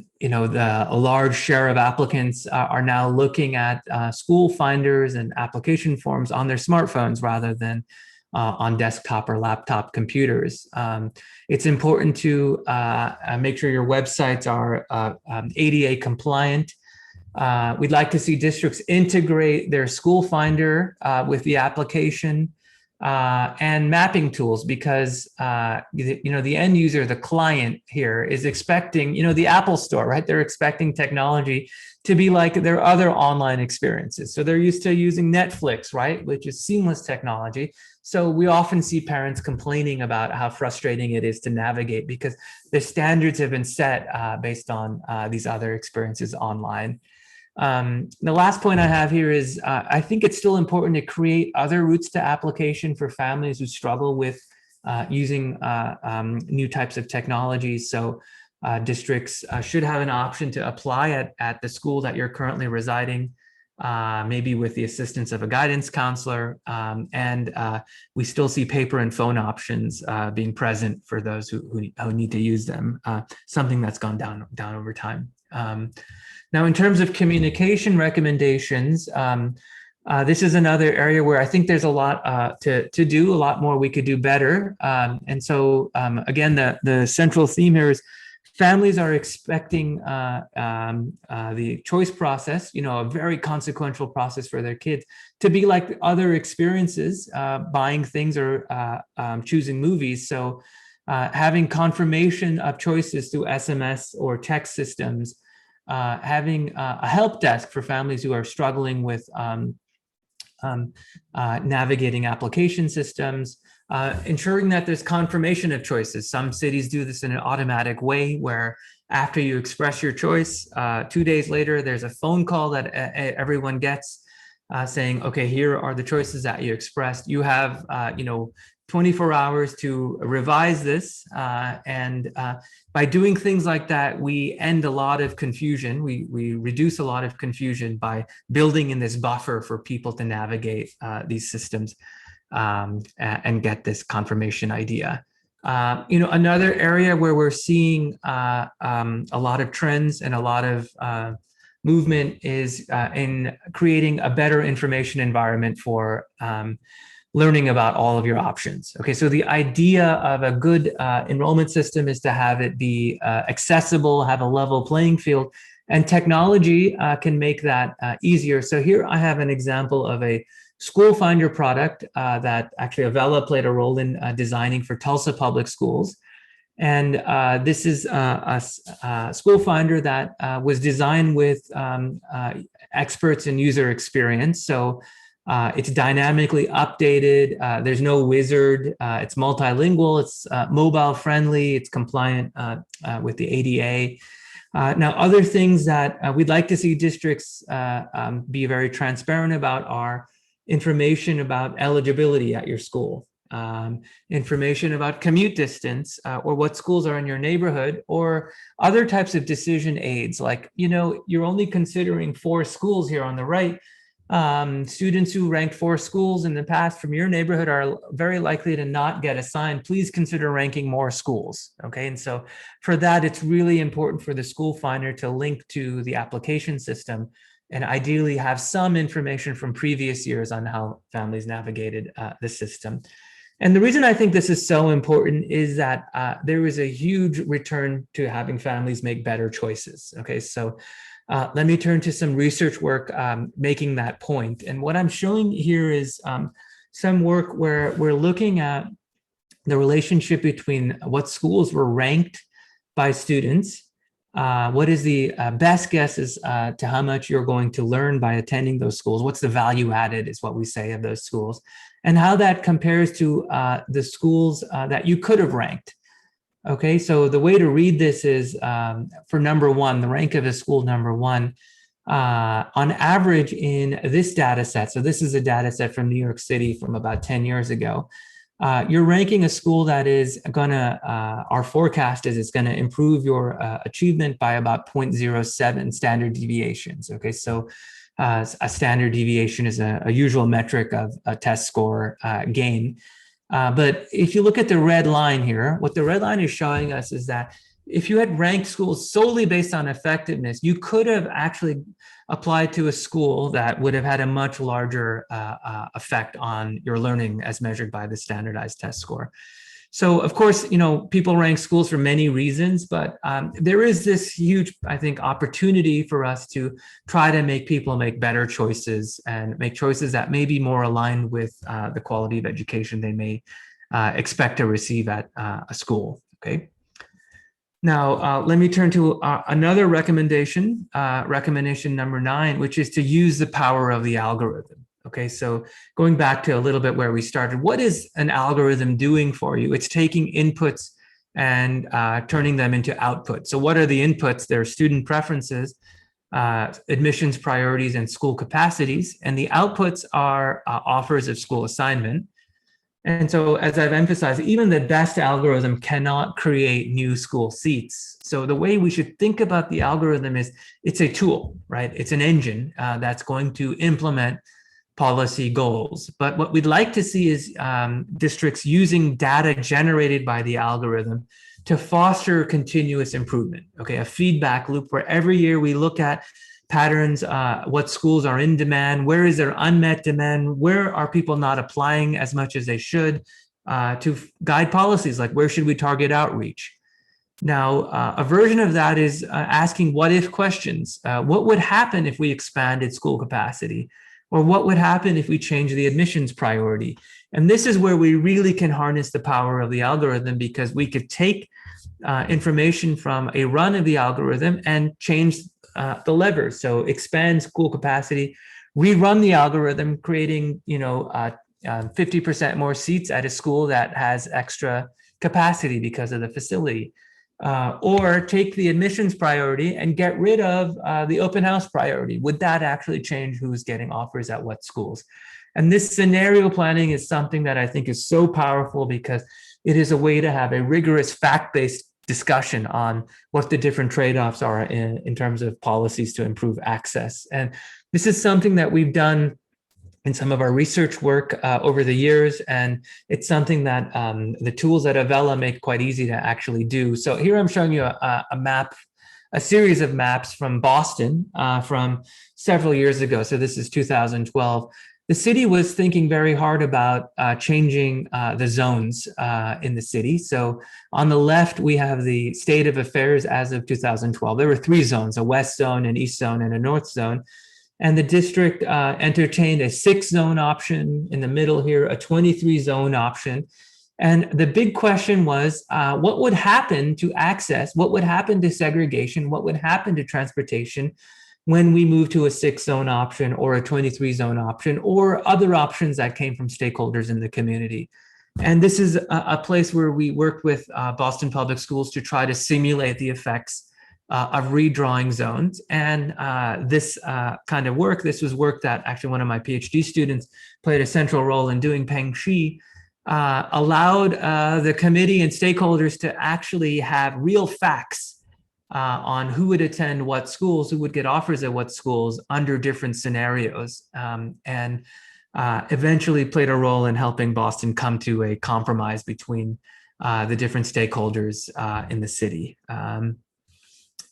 large share of applicants are now looking at school finders and application forms on their smartphones rather than on desktop or laptop computers. It's important to make sure your websites are ADA compliant. We'd like to see districts integrate their school finder with the application and mapping tools, because the end user, the client here, is expecting, the Apple Store, right? They're expecting technology to be like their other online experiences. So they're used to using Netflix, right, which is seamless technology. So we often see parents complaining about how frustrating it is to navigate because the standards have been set based on these other experiences online. The last point I have here is I think it's still important to create other routes to application for families who struggle with using new types of technologies. So districts should have an option to apply at the school that you're currently residing, maybe with the assistance of a guidance counselor. And we still see paper and phone options being present for those who need to use them, something that's gone down over time. Now, in terms of communication recommendations, this is another area where I think there's a lot to do, a lot more we could do better. And so, again, the central theme here is families are expecting the choice process, a very consequential process for their kids, to be like other experiences, buying things or choosing movies. So having confirmation of choices through SMS or text systems having a help desk for families who are struggling with navigating application systems, ensuring that there's confirmation of choices. Some cities do this in an automatic way where after you express your choice, 2 days later, there's a phone call that everyone gets saying, okay, here are the choices that you expressed. You have, 24 hours to revise this. And by doing things like that, we end a lot of confusion. We reduce a lot of confusion by building in this buffer for people to navigate these systems and get this confirmation idea. Another area where we're seeing a lot of trends and a lot of movement is in creating a better information environment for learning about all of your options. Okay, so the idea of a good enrollment system is to have it be accessible, have a level playing field, and technology can make that easier. So here I have an example of a School Finder product that actually Avella played a role in designing for Tulsa Public Schools. And this is a School Finder that was designed with experts in user experience. So it's dynamically updated. There's no wizard. It's multilingual. It's mobile friendly. It's compliant with the ADA. Now, other things that we'd like to see districts be very transparent about are information about eligibility at your school, information about commute distance or what schools are in your neighborhood, or other types of decision aids like, you're only considering 4 schools here on the right. Students who ranked 4 schools in the past from your neighborhood are very likely to not get assigned. Please consider ranking more schools. Okay, and so for that, it's really important for the School Finder to link to the application system and ideally have some information from previous years on how families navigated the system. And the reason I think this is so important is that there is a huge return to having families make better choices. Okay, so let me turn to some research work making that point. And what I'm showing here is some work where we're looking at the relationship between what schools were ranked by students, what is the best guess as to how much you're going to learn by attending those schools, what's the value added is what we say of those schools, and how that compares to the schools that you could have ranked. Okay, so the way to read this is for number 1, the rank of a school number 1, on average in this data set, so this is a data set from New York City from about 10 years ago, you're ranking a school that is gonna, our forecast is it's gonna improve your achievement by about 0.07 standard deviations. Okay, so a standard deviation is a usual metric of a test score gain. But if you look at the red line here, what the red line is showing us is that if you had ranked schools solely based on effectiveness, you could have actually applied to a school that would have had a much larger effect on your learning as measured by the standardized test score. So of course, people rank schools for many reasons, but there is this huge, I think, opportunity for us to try to make people make better choices and make choices that may be more aligned with the quality of education they may expect to receive at a school, okay? Now, let me turn to another recommendation, recommendation number 9, which is to use the power of the algorithm. Okay, so going back to a little bit where we started, what is an algorithm doing for you? It's taking inputs and turning them into outputs. So what are the inputs? They're student preferences, admissions priorities, and school capacities. And the outputs are offers of school assignment. And so as I've emphasized, even the best algorithm cannot create new school seats. So the way we should think about the algorithm is it's a tool, right? It's an engine that's going to implement policy goals. But what we'd like to see is districts using data generated by the algorithm to foster continuous improvement, okay? A feedback loop where every year we look at patterns, what schools are in demand, where is there unmet demand, where are people not applying as much as they should, to guide policies like where should we target outreach. Now, a version of that is asking what if questions. What would happen if we expanded school capacity? Or what would happen if we change the admissions priority? And this is where we really can harness the power of the algorithm, because we could take information from a run of the algorithm and change the levers. So expand school capacity, rerun the algorithm, creating 50% more seats at a school that has extra capacity because of the facility. Or take the admissions priority and get rid of the open house priority. Would that actually change who's getting offers at what schools? And this scenario planning is something that I think is so powerful because it is a way to have a rigorous fact-based discussion on what the different trade-offs are in terms of policies to improve access. And this is something that we've done in some of our research work over the years, and it's something that the tools at Avella make quite easy to actually do. So here I'm showing you a map, a series of maps from Boston from several years ago. So this is 2012. The city was thinking very hard about changing the zones in the city. So on the left, we have the state of affairs as of 2012. There were 3 zones, a west zone, an east zone, and a north zone. And the district entertained a 6-zone option in the middle here, a 23-zone option. And the big question was, what would happen to access? What would happen to segregation? What would happen to transportation when we move to a 6-zone option or a 23-zone option or other options that came from stakeholders in the community? And this is a place where we worked with Boston Public Schools to try to simulate the effects of redrawing zones. And this kind of work, this was work that actually one of my PhD students played a central role in doing. Peng Shi allowed the committee and stakeholders to actually have real facts on who would attend what schools, who would get offers at what schools under different scenarios, and eventually played a role in helping Boston come to a compromise between the different stakeholders in the city.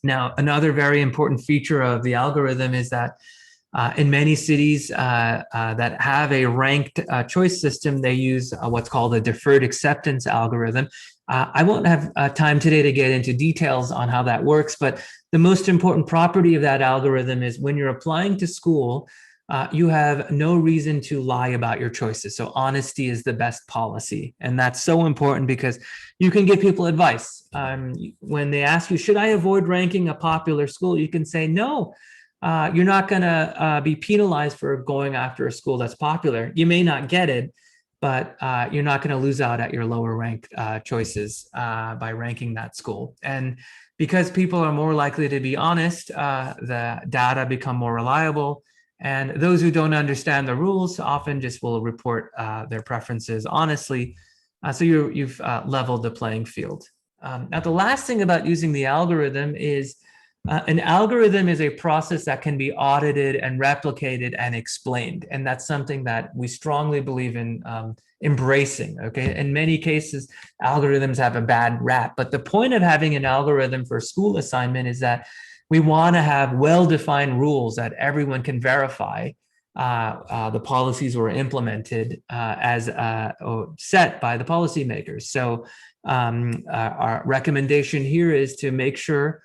Now, another very important feature of the algorithm is that in many cities that have a ranked choice system, they use what's called a deferred acceptance algorithm. I won't have time today to get into details on how that works, but the most important property of that algorithm is when you're applying to school, you have no reason to lie about your choices. So honesty is the best policy. And that's so important because you can give people advice. When they ask you, should I avoid ranking a popular school? You can say, no, you're not going to be penalized for going after a school that's popular. You may not get it, but you're not going to lose out at your lower ranked choices by ranking that school. And because people are more likely to be honest, the data become more reliable. And those who don't understand the rules often just will report their preferences honestly. So you've leveled the playing field. Now, the last thing about using the algorithm is an algorithm is a process that can be audited and replicated and explained. And that's something that we strongly believe in embracing. Okay. In many cases, algorithms have a bad rap, but the point of having an algorithm for school assignment is that we want to have well-defined rules that everyone can verify the policies were implemented as set by the policymakers. So our recommendation here is to make sure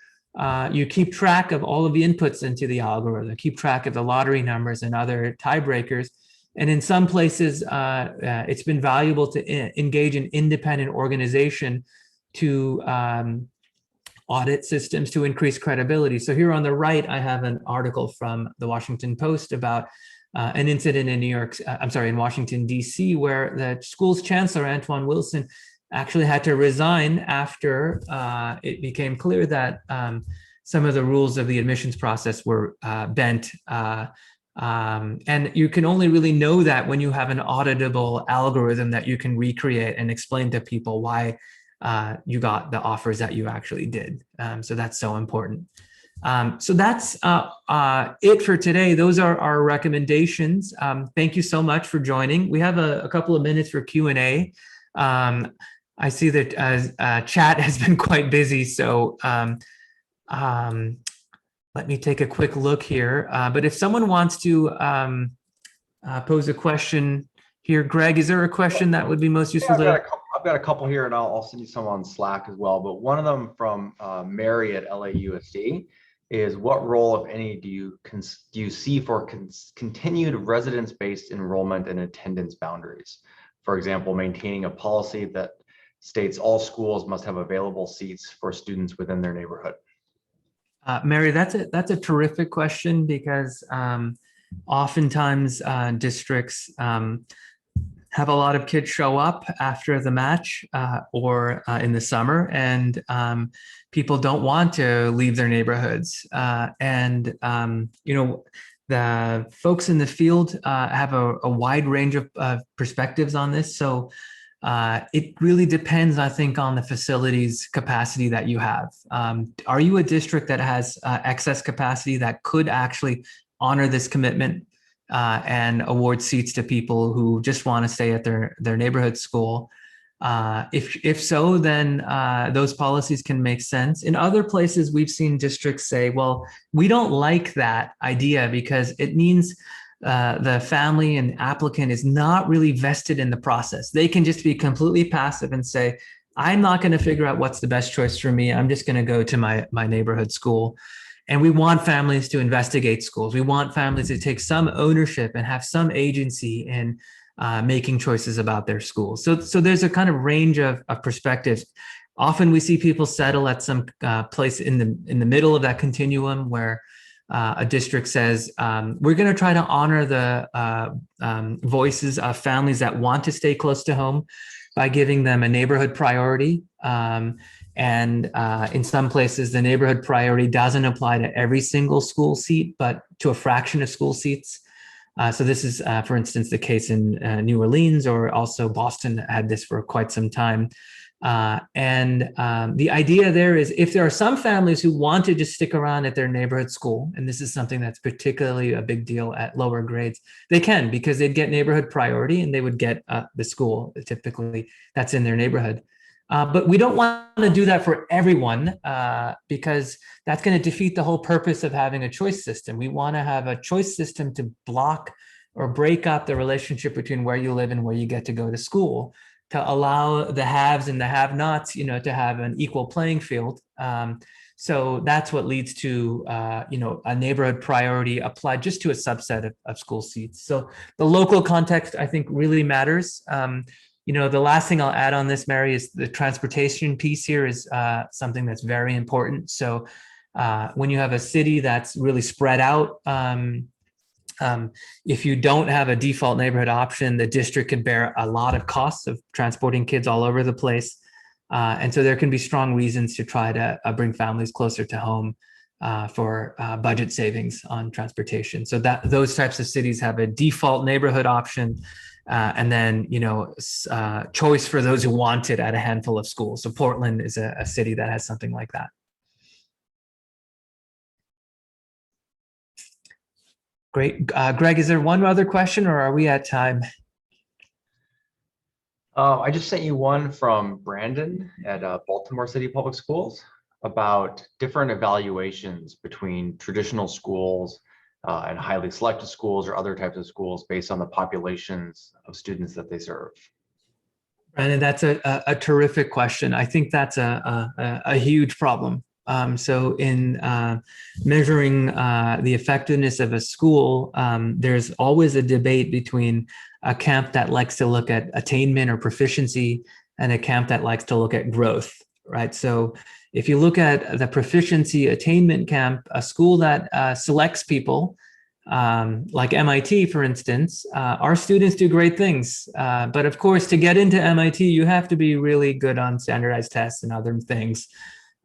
you keep track of all of the inputs into the algorithm, keep track of the lottery numbers and other tiebreakers. And in some places, it's been valuable to engage an independent organization to audit systems to increase credibility. So here on the right, I have an article from the Washington Post about an incident in in Washington, D.C., where the school's chancellor, Antoine Wilson, actually had to resign after it became clear that some of the rules of the admissions process were bent. And you can only really know that when you have an auditable algorithm that you can recreate and explain to people why you got the offers that you actually did. So that's so important. So that's it for today. Those are our recommendations. Thank you so much for joining. We have a couple of minutes for Q&A. I see that chat has been quite busy, so let me take a quick look here. But if someone wants to pose a question here, Greg, is there a question that would be most useful? I've got a couple here, and I'll send you some on Slack as well. But one of them from Mary at LAUSD is, what role, if any, do you see for continued residence-based enrollment and attendance boundaries? For example, maintaining a policy that states all schools must have available seats for students within their neighborhood. Mary, that's a terrific question because oftentimes districts have a lot of kids show up after the match or in the summer, and people don't want to leave their neighborhoods. The folks in the field have a wide range of perspectives on this. So it really depends, I think, on the facilities capacity that you have. Are you a district that has excess capacity that could actually honor this commitment and award seats to people who just want to stay at their neighborhood school? If so, then those policies can make sense. In other places, we've seen districts say, well, we don't like that idea because it means the family and applicant is not really vested in the process. They can just be completely passive and say, I'm not going to figure out what's the best choice for me. I'm just going to go to my neighborhood school. And we want families to investigate schools. We want families to take some ownership and have some agency in making choices about their schools. So there's a kind of range of perspectives. Often we see people settle at some place in the middle of that continuum where a district says, we're going to try to honor the voices of families that want to stay close to home by giving them a neighborhood priority. And in some places, the neighborhood priority doesn't apply to every single school seat, but to a fraction of school seats. So this is, for instance, the case in New Orleans, or also Boston had this for quite some time. The idea there is if there are some families who want to just stick around at their neighborhood school, and this is something that's particularly a big deal at lower grades, they can, because they'd get neighborhood priority and they would get the school typically that's in their neighborhood. But we don't want to do that for everyone because that's going to defeat the whole purpose of having a choice system. We want to have a choice system to block or break up the relationship between where you live and where you get to go to school, to allow the haves and the have-nots, to have an equal playing field. So that's what leads to, a neighborhood priority applied just to a subset of school seats. So the local context, I think, really matters. The last thing I'll add on this, Mary, is the transportation piece here is something that's very important. So when you have a city that's really spread out, if you don't have a default neighborhood option, the district can bear a lot of costs of transporting kids all over the place. And so there can be strong reasons to try to bring families closer to home for budget savings on transportation. So that those types of cities have a default neighborhood option. And then, choice for those who want it at a handful of schools. So Portland is a city that has something like that. Great. Greg, is there one other question or are we at time? I just sent you one from Brandon at Baltimore City Public Schools about different evaluations between traditional schools and highly selected schools or other types of schools based on the populations of students that they serve. Brandon, that's a terrific question. I think that's a huge problem. So in measuring the effectiveness of a school, there's always a debate between a camp that likes to look at attainment or proficiency and a camp that likes to look at growth, right? So if you look at the proficiency attainment camp, a school that selects people, like MIT, for instance, our students do great things. But of course, to get into MIT, you have to be really good on standardized tests and other things.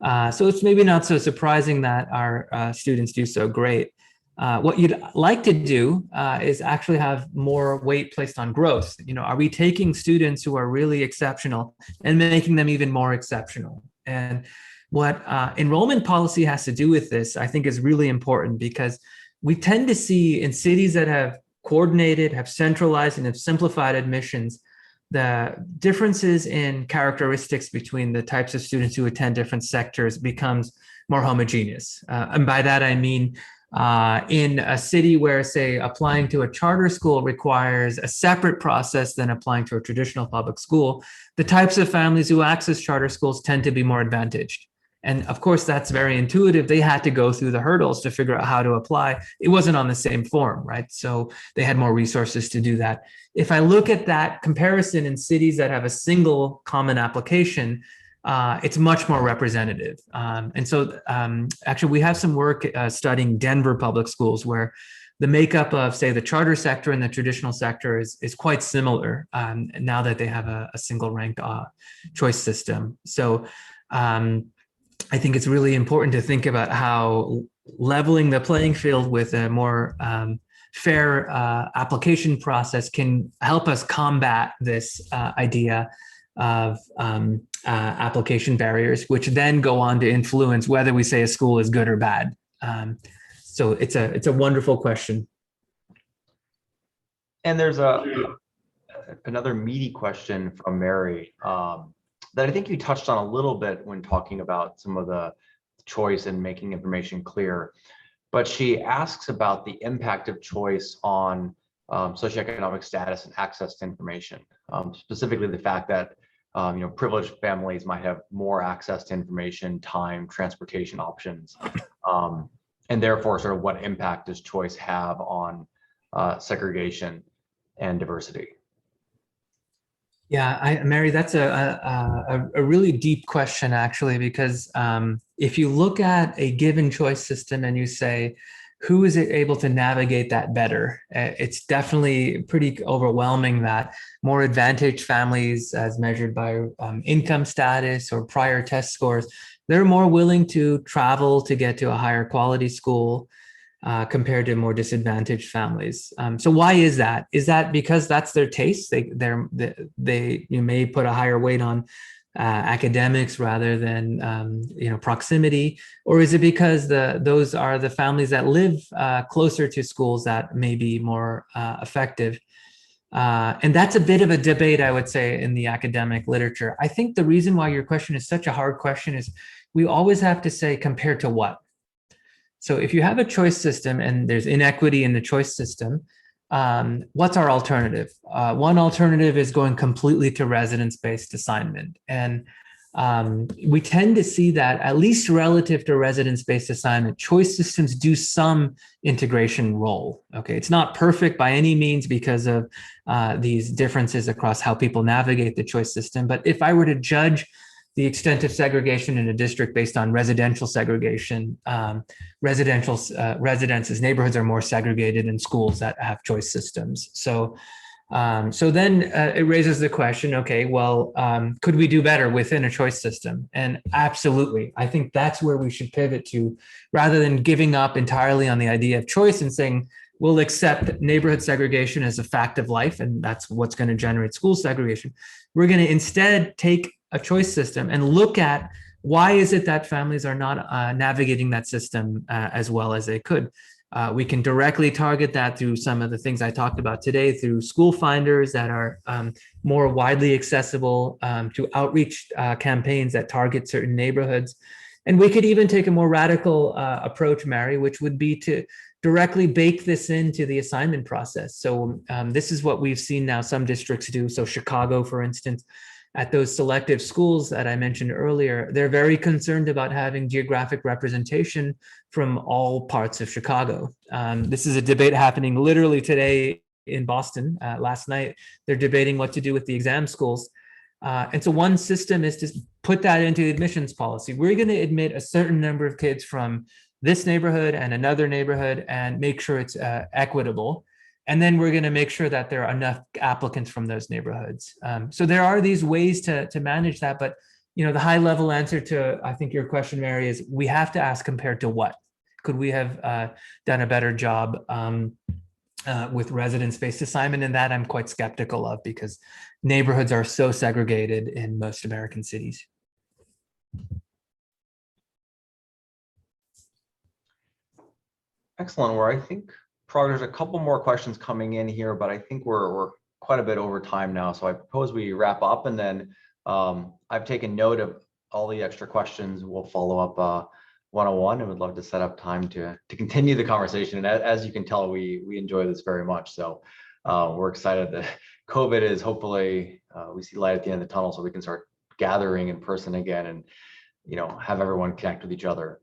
So it's maybe not so surprising that our students do so great. What you'd like to do is actually have more weight placed on growth. Are we taking students who are really exceptional and making them even more exceptional? And what enrollment policy has to do with this, I think, is really important because we tend to see in cities that have coordinated, have centralized, and have simplified admissions, the differences in characteristics between the types of students who attend different sectors becomes more homogeneous. And by that, I mean, in a city where, say, applying to a charter school requires a separate process than applying to a traditional public school, the types of families who access charter schools tend to be more advantaged. And of course, that's very intuitive. They had to go through the hurdles to figure out how to apply. It wasn't on the same form, right? So they had more resources to do that. If I look at that comparison in cities that have a single common application, it's much more representative. And so actually we have some work studying Denver public schools where the makeup of, say, the charter sector and the traditional sector is quite similar now that they have a single ranked choice system. So I think it's really important to think about how leveling the playing field with a more fair application process can help us combat this idea of application barriers, which then go on to influence whether we say a school is good or bad. So it's a wonderful question. And there's another meaty question from Mary that I think you touched on a little bit when talking about some of the choice and making information clear. But she asks about the impact of choice on socioeconomic status and access to information, specifically the fact that privileged families might have more access to information, time, transportation options, and therefore sort of what impact does choice have on segregation and diversity? Yeah, Mary, that's a really deep question, actually, because if you look at a given choice system and you say, who is it able to navigate that better? It's definitely pretty overwhelming that more advantaged families, as measured by income status or prior test scores, they're more willing to travel to get to a higher quality school compared to more disadvantaged families. So why is that? Is that because that's their taste? They may put a higher weight on academics rather than proximity, or is it because those are the families that live closer to schools that may be more effective? And that's a bit of a debate, I would say, in the academic literature. I think the reason why your question is such a hard question is we always have to say compared to what. So if you have a choice system and there's inequity in the choice system, what's our alternative? One alternative is going completely to residence-based assignment. And we tend to see that, at least relative to residence-based assignment, choice systems do some integration role. Okay, it's not perfect by any means because of these differences across how people navigate the choice system. But if I were to judge the extent of segregation in a district based on residential segregation, residences, neighborhoods are more segregated in schools that have choice systems. So then it raises the question, okay, well, could we do better within a choice system? And absolutely, I think that's where we should pivot to, rather than giving up entirely on the idea of choice and saying, we'll accept neighborhood segregation as a fact of life, and that's what's going to generate school segregation. We're going to instead take a choice system and look at why is it that families are not navigating that system as well as they could. We can directly target that through some of the things I talked about today, through school finders that are more widely accessible, to outreach campaigns that target certain neighborhoods. And we could even take a more radical approach, Mary, which would be to directly bake this into the assignment process. So this is what we've seen now some districts do. So Chicago, for instance, at those selective schools that I mentioned earlier, they're very concerned about having geographic representation from all parts of Chicago. This is a debate happening literally today in Boston. Last night, they're debating what to do with the exam schools. And so one system is to put that into the admissions policy. We're going to admit a certain number of kids from this neighborhood and another neighborhood and make sure it's equitable. And then we're going to make sure that there are enough applicants from those neighborhoods. So there are these ways to manage that. But the high level answer to, I think, your question, Mary, is we have to ask compared to what? Could we have done a better job with residence-based assignment? And that I'm quite skeptical of, because neighborhoods are so segregated in most American cities. Excellent. Well, I think there's a couple more questions coming in here, but I think we're quite a bit over time now. So I propose we wrap up, and then I've taken note of all the extra questions. We'll follow up one-on-one, and would love to set up time to continue the conversation. And as you can tell, we enjoy this very much. So we're excited that COVID is hopefully, we see light at the end of the tunnel, so we can start gathering in person again and have everyone connect with each other.